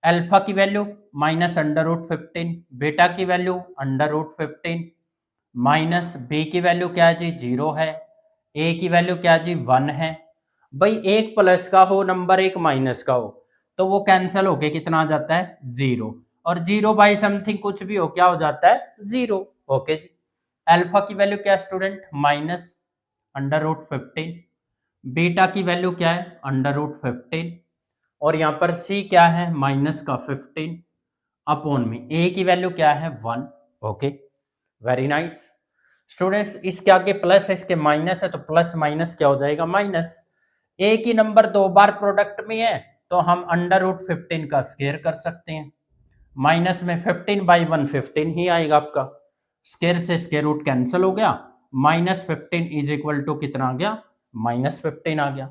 Alpha की वैल्यू -√15, बीटा की वैल्यू √15, माइनस बी की वैल्यू क्या है जी 0 है, ए की वैल्यू क्या जी 1 है। भाई एक प्लस का हो नंबर एक माइनस का हो तो वो कैंसिल होके कितना आ जाता है 0, और 0 बाई समथिंग कुछ भी हो क्या हो जाता है 0। ओके जी। अल्फा की वैल्यू क्या है स्टूडेंट माइनस √15, बीटा की वैल्यू क्या है √15, और यहाँ पर सी क्या है माइनस का 15 अपॉन में ए की वैल्यू क्या है 1। Okay, very nice students. इसके आगे प्लस है, इसके माइनस है, तो प्लस माइनस क्या हो जाएगा माइनस। ए की नंबर दो बार प्रोडक्ट में है तो हम √15 का स्क्वायर कर सकते हैं। माइनस में 15/1 15 ही आएगा आपका, स्क्वायर से स्क्वायर रूट कैंसिल हो गया, -15 इज इक्वल टू कितना आ गया -15 आ गया।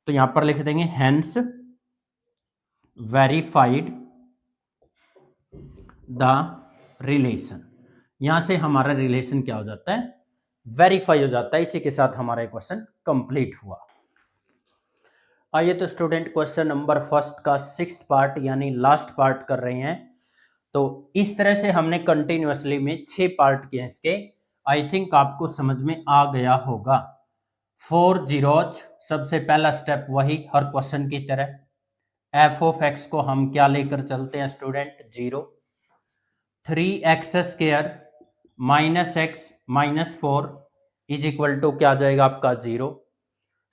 तो यहां पर लिख देंगे हेंस वेरीफाइड द रिलेशन। यहां से हमारा रिलेशन क्या हो जाता है वेरीफाई हो जाता है। इसी के साथ हमारा क्वेश्चन कंप्लीट हुआ। आइए तो स्टूडेंट क्वेश्चन नंबर फर्स्ट का 6th पार्ट यानी लास्ट पार्ट कर रहे हैं। तो इस तरह से हमने कंटिन्यूअसली में 6 पार्ट किए इसके। आई थिंक आपको समझ में आ गया होगा। 4 जीरोज सबसे पहला स्टेप वही हर क्वेश्चन की तरह। एफ ऑफ एक्स को हम क्या लेकर चलते हैं student 0। 3x² -x-4 is equal to क्या आ जाएगा आपका 0।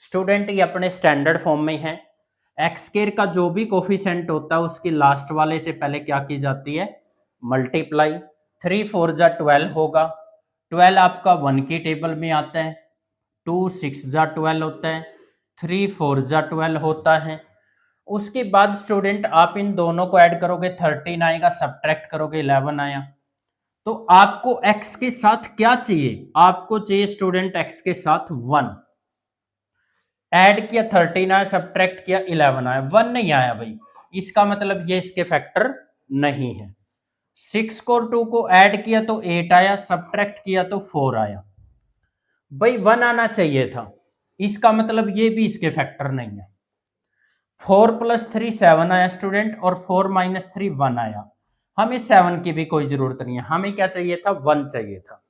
स्टूडेंट ये अपने स्टैंडर्ड फॉर्म में है। x² का जो भी कोफिशिएंट होता है उसकी लास्ट वाले से पहले क्या की जाती है मल्टीप्लाई। 3 4 जा 12 होगा, 12 आपका 1 की टेबल में आता है, 2 6 जा 12 होता है, 3 4 जा 12 होता है। उसके बाद स्टूडेंट आप इन दोनों को ऐड करोगे 13 आएगा, सब्ट्रैक्ट करोगे 11 आया। तो आपको x के साथ क्या चाहिए, आपको चाहिए स्टूडेंट x के साथ 1। ऐड किया 13 आया, सब्ट्रैक्ट किया 11 आया, 1 नहीं आया भाई, इसका मतलब ये इसके फैक्टर नहीं है। 6 को 2 को ऐड किया तो 8 आया, सब्ट्रैक्ट किया तो 4 आया, भाई 1 आना चाहिए था, इसका मतलब ये भी इसके फैक्टर नहीं है। 4 + 3 7 आया स्टूडेंट, और 4 - 3 1 आया। हमें 7 की भी कोई जरूरत नहीं है, हमें क्या चाहिए था 1 चाहिए था।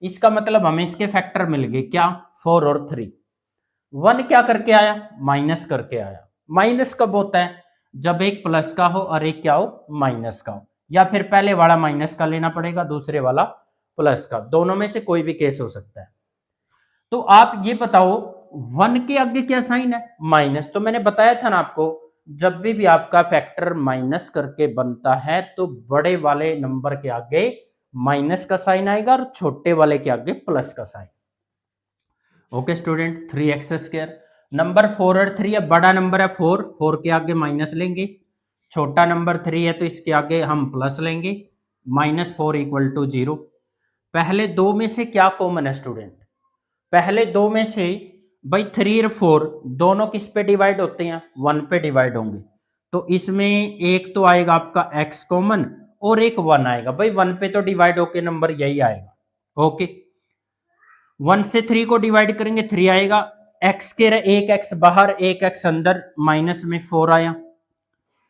इसका मतलब हमें इसके फैक्टर मिल गए क्या 4 और 3। 1 क्या करके आया माइनस करके आया। माइनस कब होता है जब एक प्लस का हो और एक क्या हो माइनस का हो, या फिर पहले वाला माइनस का लेना पड़ेगा दूसरे वाला प्लस का, दोनों में से कोई भी केस हो सकता है। तो आप ये बताओ 1 के आगे क्या साइन है माइनस। तो मैंने बताया था ना आपको, जब भी आपका फैक्टर माइनस करके बनता है तो बड़े वाले नंबर के आगे माइनस का साइन आएगा और छोटे वाले के आगे प्लस का sign. Okay student 3x²। Number 4 और 3 है, बड़ा नंबर है 4, 4 के आगे माइनस लेंगे, छोटा नंबर 3 है तो इसके आगे हम प्लस लेंगे, -4 = 0। पहले दो में से क्या कॉमन है स्टूडेंट, पहले दो में से भाई 3 और 4 दोनों किस पे डिवाइड होते हैं 1 पे डिवाइड होंगे, तो इसमें एक तो आएगा आपका x कॉमन और एक 1 आएगा, भाई 1 पे तो डिवाइड होके नंबर यही आएगा। ओके 1 से 3 को डिवाइड करेंगे 3 आएगा, x के एक x बाहर एक x अंदर, माइनस में 4 आया।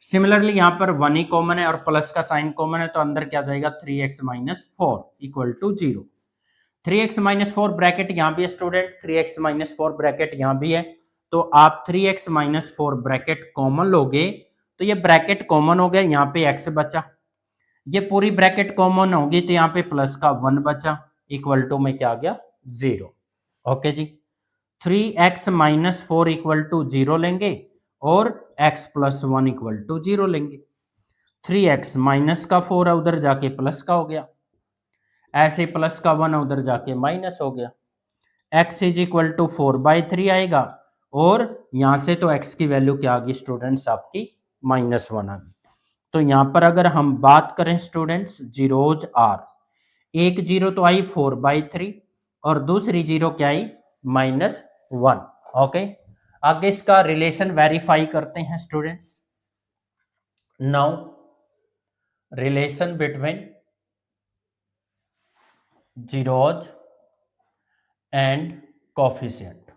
सिमिलरली यहां पर 1 ही कॉमन है और प्लस का साइन कॉमन है, तो अंदर क्या जाएगा 3x - 4 = 0। 3x - 4 ब्रैकेट यहां भी है स्टूडेंट, 3x - 4 ब्रैकेट यहां भी है, तो आप 3x - 4 ब्रैकेट कॉमन लोगे तो ये ब्रैकेट कॉमन हो गया, यहाँ पे x बचा, ये पूरी ब्रैकेट कॉमन होगी तो यहाँ पे प्लस का 1 बचा, इक्वल टू में क्या आ गया 0। ओके जी 3x - 4 = 0 लेंगे और x + 1 = 0 लेंगे। 3x माइनस का 4 है उधर जाके प्लस का हो गया, ऐसे प्लस का 1 उधर जाके माइनस हो गया, x = 4/3 आएगा, और यहां से तो x की वैल्यू क्या आ गई स्टूडेंट्स आपकी -1 आ गई। तो यहां पर अगर हम बात करें स्टूडेंट्स जीरोज आर, एक जीरो तो आई 4/3 और दूसरी जीरो क्या आई -1। ओके आगे इसका रिलेशन वेरीफाई करते हैं students. Now relation between zeros and coefficient.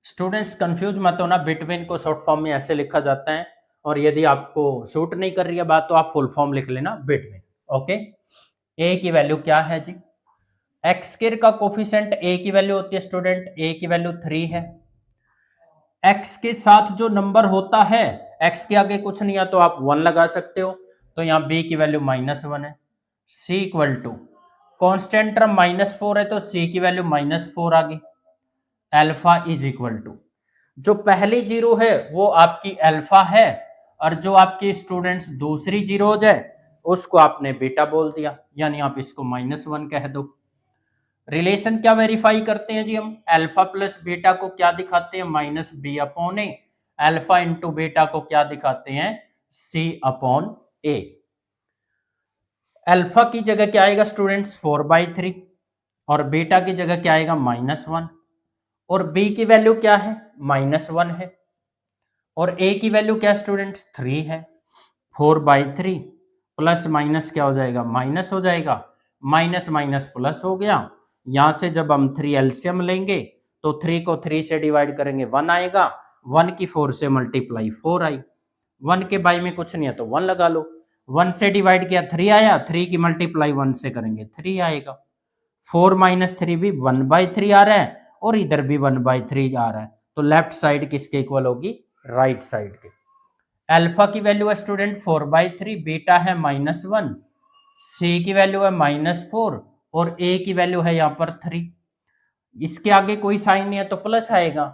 Students confuse मत होना, बिटवीन को शॉर्ट फॉर्म में ऐसे लिखा जाता है, और यदि आपको सूट नहीं कर रही है बात तो आप फुल फॉर्म लिख लेना बिटवीन। ओके ए की वैल्यू क्या है जी एक्स स्क्वायर का कोफिशिएंट ए की वैल्यू होती है स्टूडेंट, ए की वैल्यू 3 है। एक्स के साथ जो नंबर होता है, एक्स के आगे कुछ नहीं है तो आप 1 लगा सकते हो, तो यहाँ बी की वैल्यू -1 है। सी इक्वल टू कॉन्स्टेंट टर्म -4 है तो सी की वैल्यू -4 आ गई। अल्फा इज इक्वल टू, जो पहली जीरो है वो आपकी अल्फा है, और जो आपकी स्टूडेंट्स दूसरी जीरोज है उसको आपने बीटा बोल दिया, यानी आप इसको -1 कह दो। रिलेशन क्या वेरीफाई करते हैं जी हम, अल्फा प्लस बीटा को क्या दिखाते हैं, -b/a। अल्फा इंटू बीटा को क्या दिखाते हैं, c/a। अल्फा की जगह क्या आएगा स्टूडेंट्स, 4/3, और बीटा की जगह क्या आएगा, -1, और b की वैल्यू क्या है, -1 है, और a की वैल्यू क्या स्टूडेंट्स, 3 है। 4/3 प्लस माइनस क्या हो जाएगा, माइनस हो जाएगा, माइनस माइनस प्लस हो गया। यहां से जब हम 3 एलसीएम लेंगे तो 3 को 3 से डिवाइड करेंगे 1 आएगा, 1 की 4 से मल्टीप्लाई 4 आई, 1 के बाई में कुछ नहीं है तो 1 लगा लो, 1 से डिवाइड किया 3 आया, 3 की मल्टीप्लाई 1 से करेंगे 3 आएगा। 4 - 3 भी 1/3 आ रहा है, और इधर भी 1/3 आ रहा है, तो लेफ्ट साइड किसके इक्वल होगी, राइट साइड के। अल्फा की वैल्यू है स्टूडेंट 4/3, बीटा है -1, सी की वैल्यू है -4, और ए की वैल्यू है यहाँ पर 3। इसके आगे कोई साइन नहीं है तो प्लस आएगा।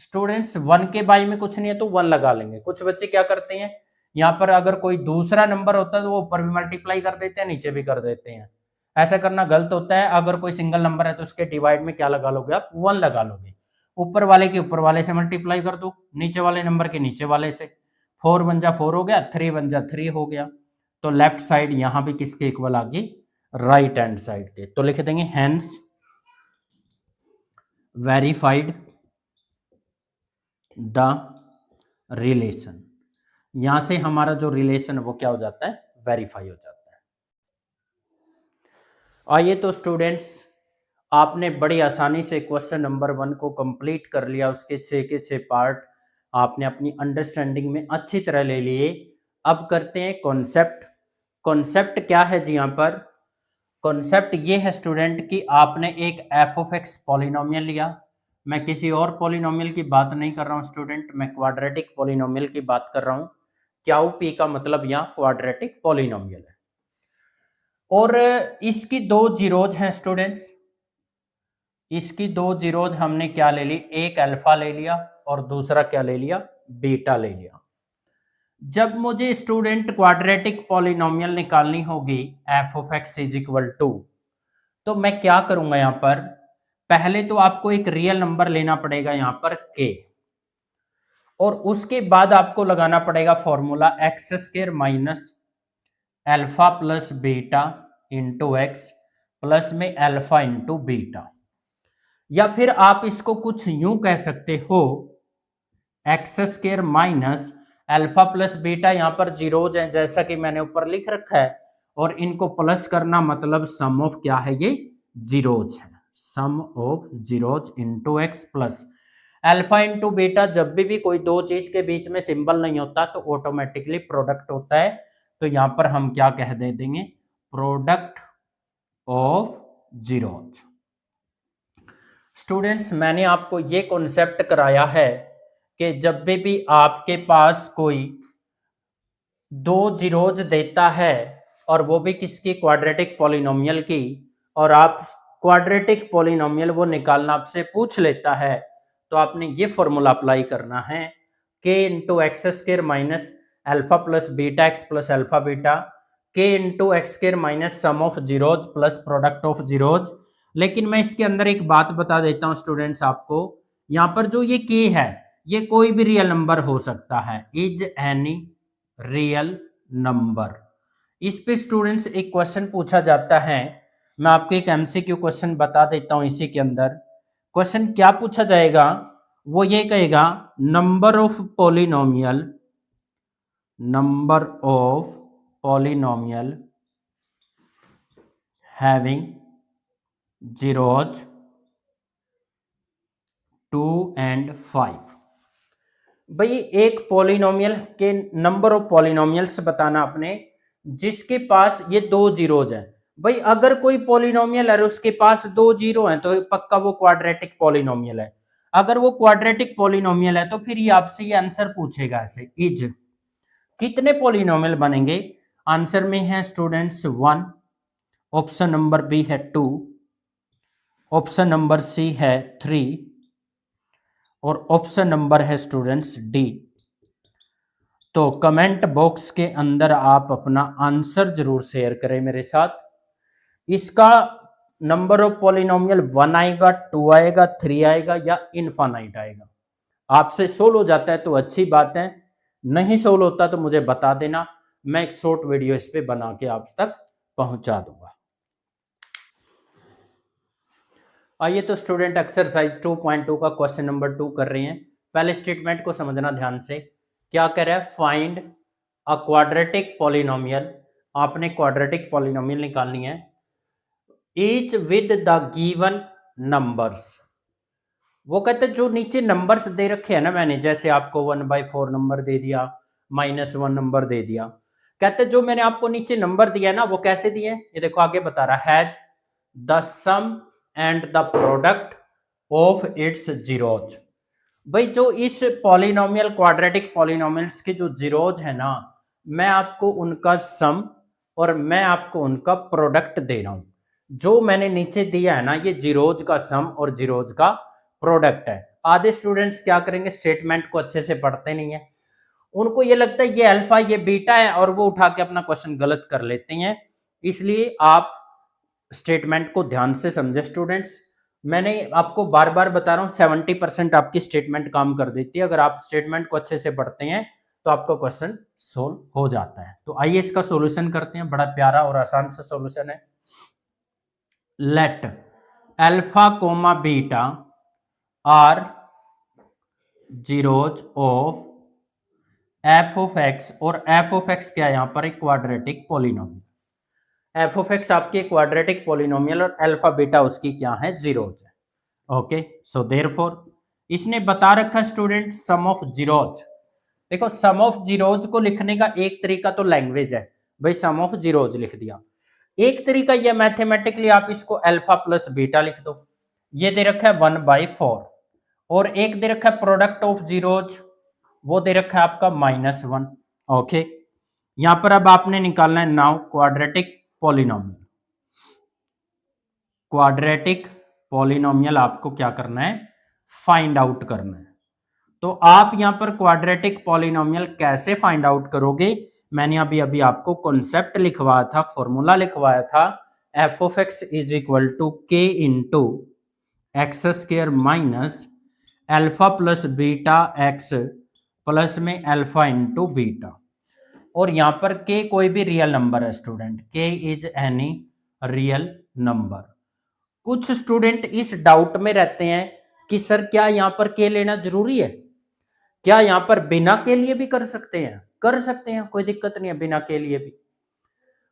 स्टूडेंट्स 1 के बाई में कुछ नहीं है तो 1 लगा लेंगे। कुछ बच्चे क्या करते हैं, यहाँ पर अगर कोई दूसरा नंबर होता है तो वो ऊपर भी मल्टीप्लाई कर देते हैं, नीचे भी कर देते हैं। ऐसा करना गलत होता है। अगर कोई सिंगल नंबर है तो उसके डिवाइड में क्या लगा लोगे आप, 1 लगा लोगे। ऊपर वाले के ऊपर वाले से मल्टीप्लाई कर दो, नीचे वाले नंबर के नीचे वाले से। 4 × 1 = 4 हो गया, 3 × 1 = 3 हो गया। तो लेफ्ट साइड यहां भी किसके इक्वल आ गई, राइट हैंड साइड के। तो लिख देंगे हेंस वेरीफाइड द रिलेशन। यहां से हमारा जो रिलेशन वो क्या हो जाता है, वेरीफाई हो जाता है। आइए तो स्टूडेंट्स, आपने बड़ी आसानी से क्वेश्चन नंबर 1 को कंप्लीट कर लिया, उसके 6 के 6 पार्ट आपने अपनी अंडरस्टैंडिंग में अच्छी तरह ले लिए। अब करते हैं कॉन्सेप्ट। कॉन्सेप्ट क्या है जी, यहाँ पर कॉन्सेप्ट ये है स्टूडेंट कि आपने एक f(x) पॉलिनोमियल लिया। मैं किसी और पॉलिनोमियल की बात नहीं कर रहा हूं स्टूडेंट, मैं क्वाड्रेटिक पॉलिनोमियल की बात कर रहा हूं। क्यू पी का मतलब यहाँ क्वाड्रेटिक पॉलिनोमियल है, और इसकी 2 जीरोज हैं स्टूडेंट्स। इसकी 2 जीरोज हमने क्या ले ली, एक अल्फा ले लिया और दूसरा क्या ले लिया, बीटा ले लिया। जब मुझे स्टूडेंट क्वाड्रेटिक पॉलिनोमियल निकालनी होगी f(x) = 2, तो मैं क्या करूंगा, यहां पर पहले तो आपको एक रियल नंबर लेना पड़ेगा यहां पर k, और उसके बाद आपको लगाना पड़ेगा formula x² - alpha plus beta into x plus में अल्फा इंटू बीटा। या फिर आप इसको कुछ यूं कह सकते हो, x² - अल्फा प्लस बीटा, यहां पर जीरोज है जैसा कि मैंने ऊपर लिख रखा है, और इनको प्लस करना मतलब सम ऑफ क्या है, ये जीरोज है, sum of zeros into x plus alpha into beta. जब भी कोई दो चीज के बीच में सिंबल नहीं होता तो ऑटोमेटिकली प्रोडक्ट होता है, तो यहां पर हम क्या कह दे देंगे, प्रोडक्ट ऑफ जीरोज। स्टूडेंट्स, मैंने आपको ये कॉन्सेप्ट कराया है कि जब भी आपके पास कोई 2 जीरोज देता है, और वो भी किसकी, क्वाड्रेटिक पॉलिनोमियल की, और आप क्वाड्रेटिक पॉलिनोमियल वो निकालना आपसे पूछ लेता है, तो आपने ये फॉर्मूला अप्लाई करना है, k × x² - alpha plus beta x plus alpha beta, k × x² - sum of zeros plus product of zeros. लेकिन मैं इसके अंदर एक बात बता देता हूं स्टूडेंट्स आपको, यहां पर जो ये k है ये कोई भी रियल नंबर हो सकता है, इज एनी रियल नंबर। इस पे स्टूडेंट्स एक क्वेश्चन पूछा जाता है, मैं आपको एक एमसीक्यू क्वेश्चन बता देता हूं। इसी के अंदर क्वेश्चन क्या पूछा जाएगा, वो ये कहेगा number of polynomial having zeros 2 and 5। भाई एक पॉलिनोमियल के नंबर ऑफ पॉलिनोमियल्स बताना आपने जिसके पास ये 2 जीरोज हैं। भाई अगर कोई पॉलिनोमियल है और उसके पास दो जीरो हैं तो पक्का वो क्वाड्रेटिक पॉलिनोमियल है। अगर वो क्वाड्रेटिक पॉलिनोमियल है तो फिर ये आपसे ये आंसर पूछेगा ऐसे, इज कितने पॉलिनोमियल बनेंगे। आंसर में है स्टूडेंट्स 1, ऑप्शन नंबर बी है 2, ऑप्शन नंबर सी है 3 और ऑप्शन नंबर है स्टूडेंट्स डी। तो कमेंट बॉक्स के अंदर आप अपना आंसर जरूर शेयर करें मेरे साथ। इसका नंबर ऑफ पॉलिनोमियल 1 आएगा, 2 आएगा, 3 आएगा या इनफाइनाइट आएगा। आपसे सोल्व हो जाता है तो अच्छी बात है, नहीं सोल्व होता तो मुझे बता देना, मैं एक शॉर्ट वीडियो इस पे बना के आप तक पहुंचा दूंगा। आइए तो स्टूडेंट एक्सरसाइज 2.2 का क्वेश्चन नंबर 2 कर रहे हैं। पहले स्टेटमेंट को समझना ध्यान से। क्या कह रहा है, फाइंड अ क्वाड्रेटिक पॉलिनोमियल। आपने क्वाड्रेटिक पॉलिनोमियल निकालनी है each with the given numbers. वो कहते हैं जो नीचे नंबर्स दे रखे हैं ना मैंने, जैसे आपको 1/4 नंबर दे दिया, -1 नंबर दे दिया, कहते जो मैंने आपको नीचे नंबर दिया है ना वो कैसे दिए, ये देखो आगे बता रहा है, has the sum and the product of its zeros. भाई जो इस पॉलिनोमियल क्वाड्रेटिक पॉलिनोमियल्स के जो जीरोज है ना, मैं आपको उनका सम और मैं आपको उनका प्रोडक्ट दे रहा हूं। जो मैंने नीचे दिया है ना, ये जीरोज का सम और जीरोज का प्रोडक्ट है। आधे स्टूडेंट्स क्या करेंगे, स्टेटमेंट को अच्छे से पढ़ते नहीं है, उनको ये लगता है ये अल्फा ये बीटा है और वो उठा के अपना क्वेश्चन गलत कर लेते हैं। इसलिए आप स्टेटमेंट को ध्यान से समझे स्टूडेंट्स। मैंने आपको बार बार बता रहा हूं 70% आपकी स्टेटमेंट काम कर देती है। अगर आप स्टेटमेंट को अच्छे से पढ़ते हैं तो आपका क्वेश्चन सोल्व हो जाता है। तो आइए इसका सॉल्यूशन करते हैं, बड़ा प्यारा और आसान सा सॉल्यूशन है। Let alpha comma beta are zeros of f of x, और एफ ऑफ एक्स क्या है यहां पर, एक quadratic polynomial. F of x आपकी क्वाड्रेटिक पॉलिनोमियल और अल्फा बीटा उसकी क्या है, जीरोज है। ओके, सो देयरफॉर इसने बता रखा स्टूडेंट सम ऑफ जीरोज। देखो सम ऑफ जीरोज को लिखने का एक तरीका तो लैंग्वेज है, भाई सम ऑफ जीरोज लिख दिया। एक तरीका यह मैथमेटिकली आप इसको अल्फा प्लस बीटा लिख दो, ये दे रखा है 1/4, और एक दे रखा है प्रोडक्ट ऑफ जीरोज, वो दे रखा है आपका -1। ओके, यहां पर अब आपने निकालना है now quadratic polynomial. Quadratic polynomial आपको क्या करना है, फाइंड आउट करना है। तो आप यहां पर क्वाड्रेटिक पॉलिनोमियल कैसे फाइंड आउट करोगे, मैंने अभी अभी आपको कॉन्सेप्ट लिखवाया था, फॉर्मूला लिखवाया था, f of x is equal to k into x square minus alpha plus beta x plus में अल्फा इंटू बीटा। और यहां पर के कोई भी रियल नंबर है student, k is any real number. कुछ स्टूडेंट इस डाउट में रहते हैं कि सर क्या यहां पर के लेना जरूरी है, क्या यहां पर बिना के लिए भी कर सकते हैं, कर सकते हैं, कोई दिक्कत नहीं है बिना के लिए भी।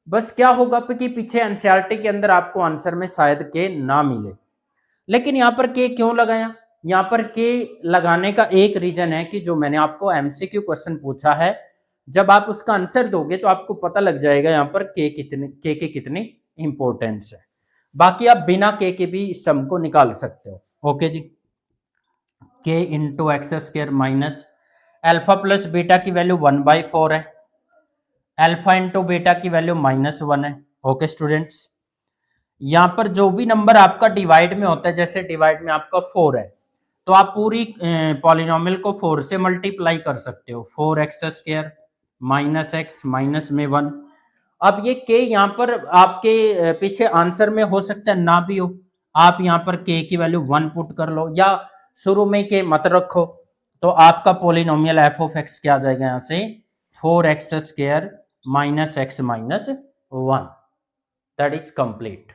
बस क्या होगा कि पीछे एनसीईआरटी के अंदर आपको आंसर में शायद के ना मिले, लेकिन यहां पर के क्यों लगाया, यहां पर के लगाने का एक रीजन है कि जो मैंने आपको एमसीक्यू क्वेश्चन पूछा है, जब आप उसका आंसर दोगे तो आपको पता लग जाएगा यहां पर के की कितनी इंपॉर्टेंस है। बाकी आप बिना के भी इस सम को निकाल सकते हो। ओके जी, के into x square minus alpha plus beta की वैल्यू 1/4 है, अल्फा इंटू बीटा की वैल्यू -1 है। ओके स्टूडेंट्स, यहां पर जो भी नंबर आपका डिवाइड में होता है, जैसे डिवाइड में आपका 4 है, तो आप पूरी पॉलिनोमियल को 4 से मल्टीप्लाई कर सकते हो, 4x² माइनस एक्स माइनस में 1। अब ये के यहाँ पर आपके पीछे आंसर में हो सकता है ना भी हो, आप यहाँ पर के की वैल्यू 1 पुट कर लो, या शुरू में के मत रखो, तो आपका पॉलिनोमियल एफ ऑफ एक्स क्या आ जाएगा यहाँ से, 4x² minus x minus 1। That is complete.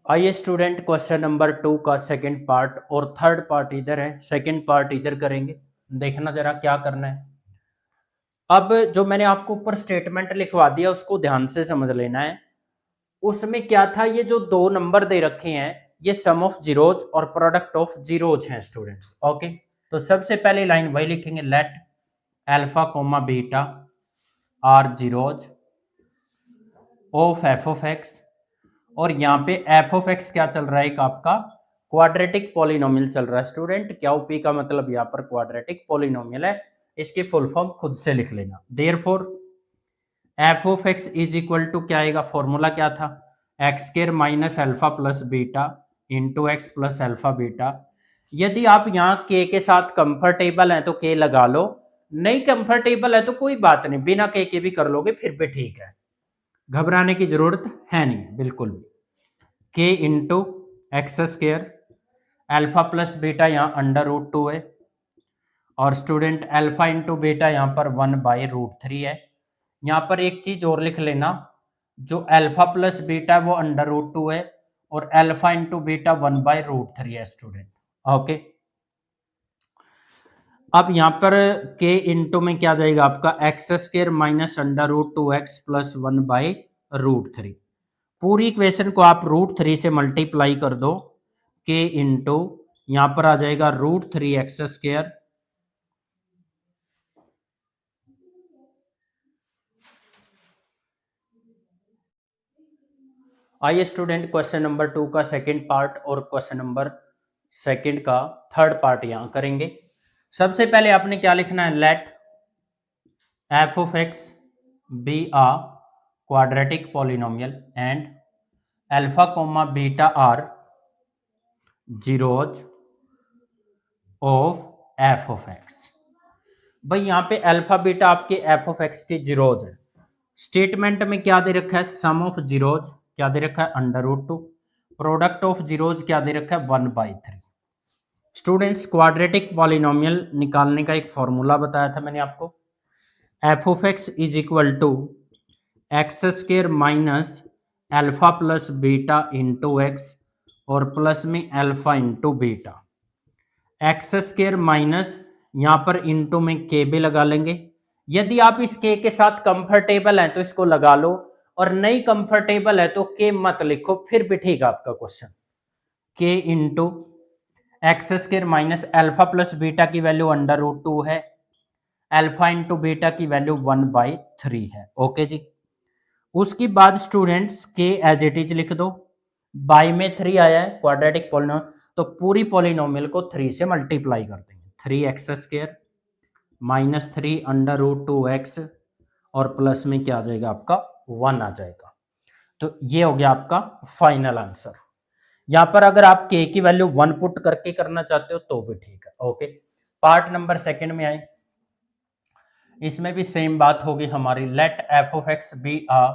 आइए स्टूडेंट क्वेश्चन नंबर 2 का सेकंड पार्ट और थर्ड पार्ट इधर है, सेकंड पार्ट इधर करेंगे, देखना जरा क्या करना है। अब जो मैंने आपको ऊपर स्टेटमेंट लिखवा दिया उसको ध्यान से समझ लेना है। उसमें क्या था, ये जो दो नंबर दे रखे हैं ये सम ऑफ जीरोज और प्रोडक्ट ऑफ जीरोज हैं स्टूडेंट्स। ओके, तो सबसे पहले लाइन वही लिखेंगे, let alpha comma beta are zeros of f of x, और यहाँ पे एफ ऑफ एक्स क्या चल रहा है, एक आपका क्वाड्रेटिक पॉलिनोमियल चल रहा है स्टूडेंट। क्या पी का मतलब यहाँ पर क्वाड्रेटिक पॉलिनोमियल है, इसकी फुल फॉर्म खुद से लिख लेना। Therefore f of x is equal to क्या आएगा, फॉर्मूला क्या था, x square minus alpha plus beta into x plus alpha beta. यदि आप यहाँ के साथ कंफर्टेबल हैं तो के लगा लो, नहीं कंफर्टेबल है तो कोई बात नहीं, बिना के भी कर लोगे फिर भी ठीक है, घबराने की जरूरत है नहीं बिल्कुल भी। के into x square, alpha plus beta यहाँ अंडर रूट 2 है, और स्टूडेंट अल्फा इंटू बीटा यहाँ पर 1/√3 है। यहाँ पर एक चीज और लिख लेना, जो अल्फा प्लस बीटा वो अंडर रूट 2 है, और अल्फा इंटू बीटा 1/√3 है स्टूडेंट। ओके, अब यहाँ पर के इंटू में क्या जाएगा आपका, x square minus under root 2x प्लस 1/√3। पूरी इक्वेशन को आप √3 से मल्टीप्लाई कर दो, के इंटू यहाँ पर आ जाएगा √3x²। आइए स्टूडेंट क्वेश्चन नंबर 2 का सेकंड पार्ट और क्वेश्चन नंबर सेकंड का थर्ड पार्ट यहां करेंगे। सबसे पहले आपने क्या लिखना है, let F of x be a quadratic polynomial and alpha comma beta are zeros of f of x. भाई यहाँ पे अल्फा बीटा आपके एफ ऑफ एक्स की जीरोज है। स्टेटमेंट में क्या दे रखा है, सम ऑफ जीरोज क्या दे रखा है, under root 2, product of zeros क्या दे रखा है, 1/3। स्टूडेंट्स क्वाड्रेटिक पॉलिनोमियल निकालने का एक फॉर्मूला बताया था मैंने आपको, f of x is equal to x square minus alpha plus beta into x और प्लस में alpha into beta. X square minus यहाँ पर इंटू में के भी लगा लेंगे। यदि आप इस के साथ कंफर्टेबल हैं तो इसको लगा लो, और नहीं कंफर्टेबल है तो के मत लिखो, फिर भी ठीक है आपका क्वेश्चन। के into x square minus alpha plus beta की वैल्यू अंडर रूट 2 है, अल्फा इंटू बीटा की वैल्यू 1/3 है। ओके जी, उसके बाद स्टूडेंट्स के एज इट इज लिख दो, बाई में 3 आया है क्वाड्रेटिक पॉलिनोमियल, तो पूरी पॉलिनोमियल को 3 से मल्टीप्लाई कर देंगे, 3x² minus 3 under root 2x और प्लस में क्या आ जाएगा आपका 1 आ जाएगा। तो ये हो गया आपका फाइनल आंसर। यहां पर अगर आप के की वैल्यू 1 पुट करके करना चाहते हो तो भी ठीक है। ओके, पार्ट नंबर सेकंड में आए, इसमें भी सेम बात होगी हमारी, let F of x be a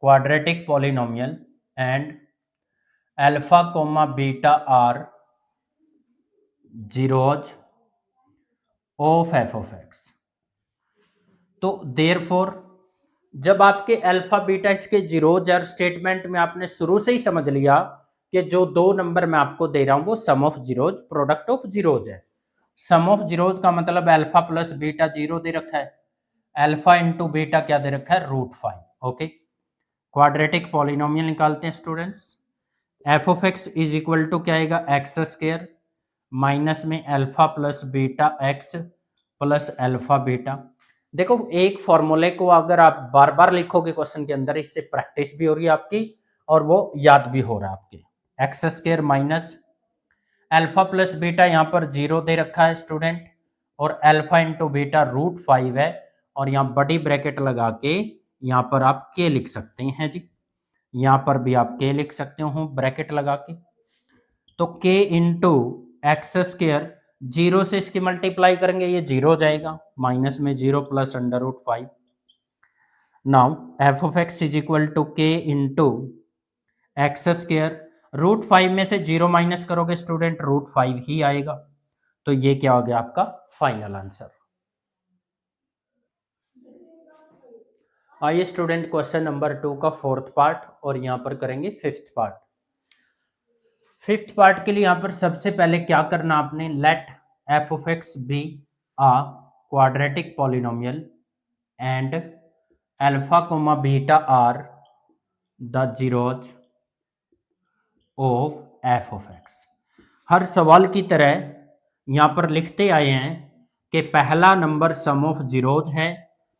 quadratic polynomial and alpha comma beta are zeros of f of x. तो देयरफॉर जब आपके अल्फा बीटा इसके जीरोज और स्टेटमेंट में आपने शुरू से ही समझ लिया कि जो 2 नंबर मैं आपको दे रहा हूं वो sum of zeros product of zeros है। सम ऑफ जीरोज का मतलब अल्फा प्लस बीटा 0 दे रखा है, अल्फा इंटू बीटा क्या दे रखा है, √5। ओके, क्वाड्रेटिक पॉलिनोमियल निकालते हैं students. F of x is equal to क्या आएगा, एक्स स्क्वायर माइनस में alpha plus beta x plus alpha beta. देखो एक फॉर्मूले को अगर आप बार बार लिखोगे क्वेश्चन के अंदर, इससे प्रैक्टिस भी हो रही है आपकी और वो याद भी हो रहा है आपके। X square minus alpha plus beta यहाँ पर 0 दे रखा है स्टूडेंट, और अल्फा इंटू बीटा √5 है, और यहाँ बड़ी ब्रैकेट लगा के यहाँ पर आप के लिख सकते हैं जी, यहाँ पर भी आप के लिख सकते हो ब्रैकेट लगा के। तो के इंटू एक्स स्क्वायर 0 से इसकी मल्टीप्लाई करेंगे, ये 0 हो जाएगा, माइनस में 0 plus under root 5। Now f of x is equal to k into x square, √5 में से 0 माइनस करोगे स्टूडेंट √5 ही आएगा। तो ये क्या हो गया आपका फाइनल आंसर। आइए स्टूडेंट क्वेश्चन नंबर 2 का फोर्थ पार्ट और यहां पर करेंगे फिफ्थ पार्ट। फिफ्थ पार्ट के लिए यहां पर सबसे पहले क्या करना आपने, let F of x be a quadratic polynomial and alpha comma beta are the zeros of f of x. हर सवाल की तरह यहां पर लिखते आए हैं कि पहला नंबर सम ऑफ जीरोज है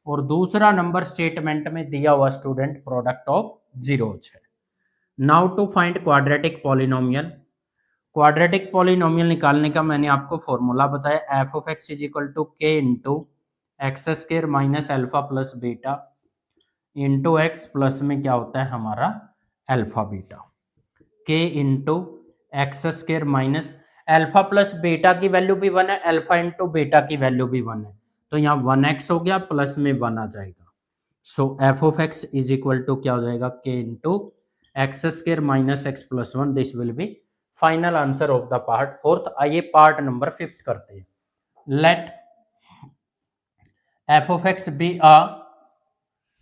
और दूसरा नंबर स्टेटमेंट में दिया हुआ स्टूडेंट प्रोडक्ट ऑफ जीरोज है। Now to find quadratic polynomial. Quadratic polynomial निकालने का मैंने आपको फॉर्मूला बताया, F of x is equal to k into x square minus alpha plus beta into x plus में क्या होता है हमारा alpha beta, k into x square minus alpha plus beta की वैल्यू भी 1 है, अल्फा इंटू बीटा की value भी 1 है, तो यहाँ 1x हो गया प्लस में 1 आ जाएगा। So F of x is equal to क्या हो जाएगा, k into x square minus x plus 1। This will be final answer of the part fourth. आइए पार्ट नंबर 5 करते हैं। Let F of x be a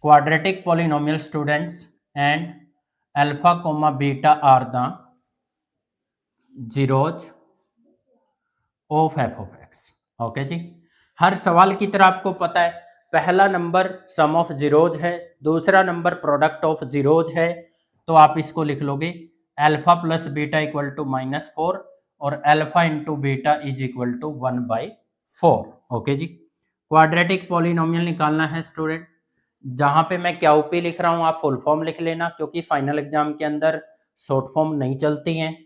quadratic polynomial students and alpha comma beta are the zeros of f of x। Okay जी, हर सवाल की तरह आपको पता है पहला नंबर सम ऑफ जीरोज है, दूसरा नंबर प्रोडक्ट ऑफ जीरोज है, तो आप इसको लिख लोगे alpha plus beta equal to -4 और alpha into beta is equal to 1/4। Okay जी, क्वाड्रेटिक पॉलिनोमियल निकालना है स्टूडेंट। जहां पे मैं क्या ओपी लिख रहा हूं आप फुल फॉर्म लिख लेना, क्योंकि फाइनल एग्जाम के अंदर शॉर्ट फॉर्म नहीं चलती हैं।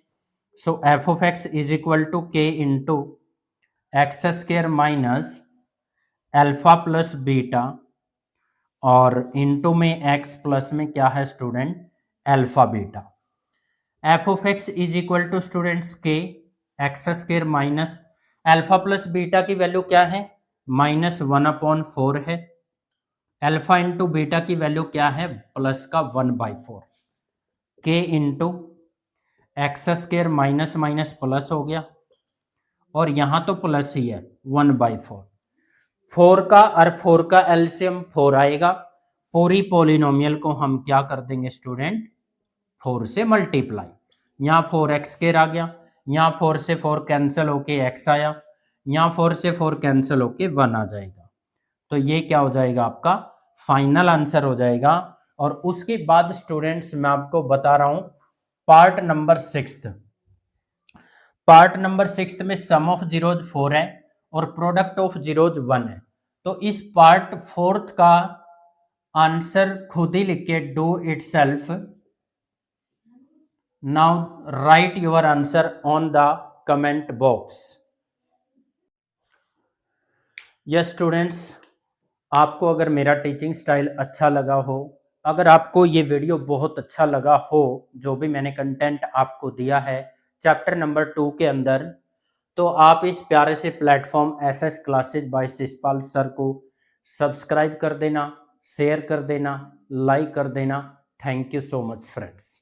So F of x is equal to k into x square minus alpha plus beta और इंटू में एक्स प्लस में क्या है student alpha beta. F of x is equal to students k x square minus alpha plus beta की value क्या है -1/4 है, alpha into beta की वैल्यू क्या है प्लस का 1/4, k into x square minus minus plus हो गया और यहां तो प्लस ही है 1/4। 4 का और 4 का एलसीएम 4 आएगा। पूरी पॉलिनोमियल को हम क्या कर देंगे स्टूडेंट 4 से मल्टीप्लाई। यहाँ 4x स्क्र आ गया, यहाँ 4 से 4 कैंसिल होके x आया, यहाँ 4 से 4 कैंसिल होके 1 आ जाएगा। तो ये क्या हो जाएगा आपका फाइनल आंसर हो जाएगा। और उसके बाद स्टूडेंट्स मैं आपको बता रहा हूं पार्ट नंबर 6। पार्ट नंबर 6 में सम ऑफ जीरोज 4 है और प्रोडक्ट ऑफ जीरोज 1 है। तो इस पार्ट 4 का आंसर खुद ही लिख के do it self. Now right your answer on the comment box. Yes students, आपको अगर मेरा टीचिंग स्टाइल अच्छा लगा हो, अगर आपको ये वीडियो बहुत अच्छा लगा हो, जो भी मैंने कंटेंट आपको दिया है चैप्टर नंबर 2 के अंदर, तो आप इस प्यारे से platform SS classes by Shishpal sir को सब्सक्राइब कर देना, शेयर कर देना, लाइक कर देना। Thank you so much friends.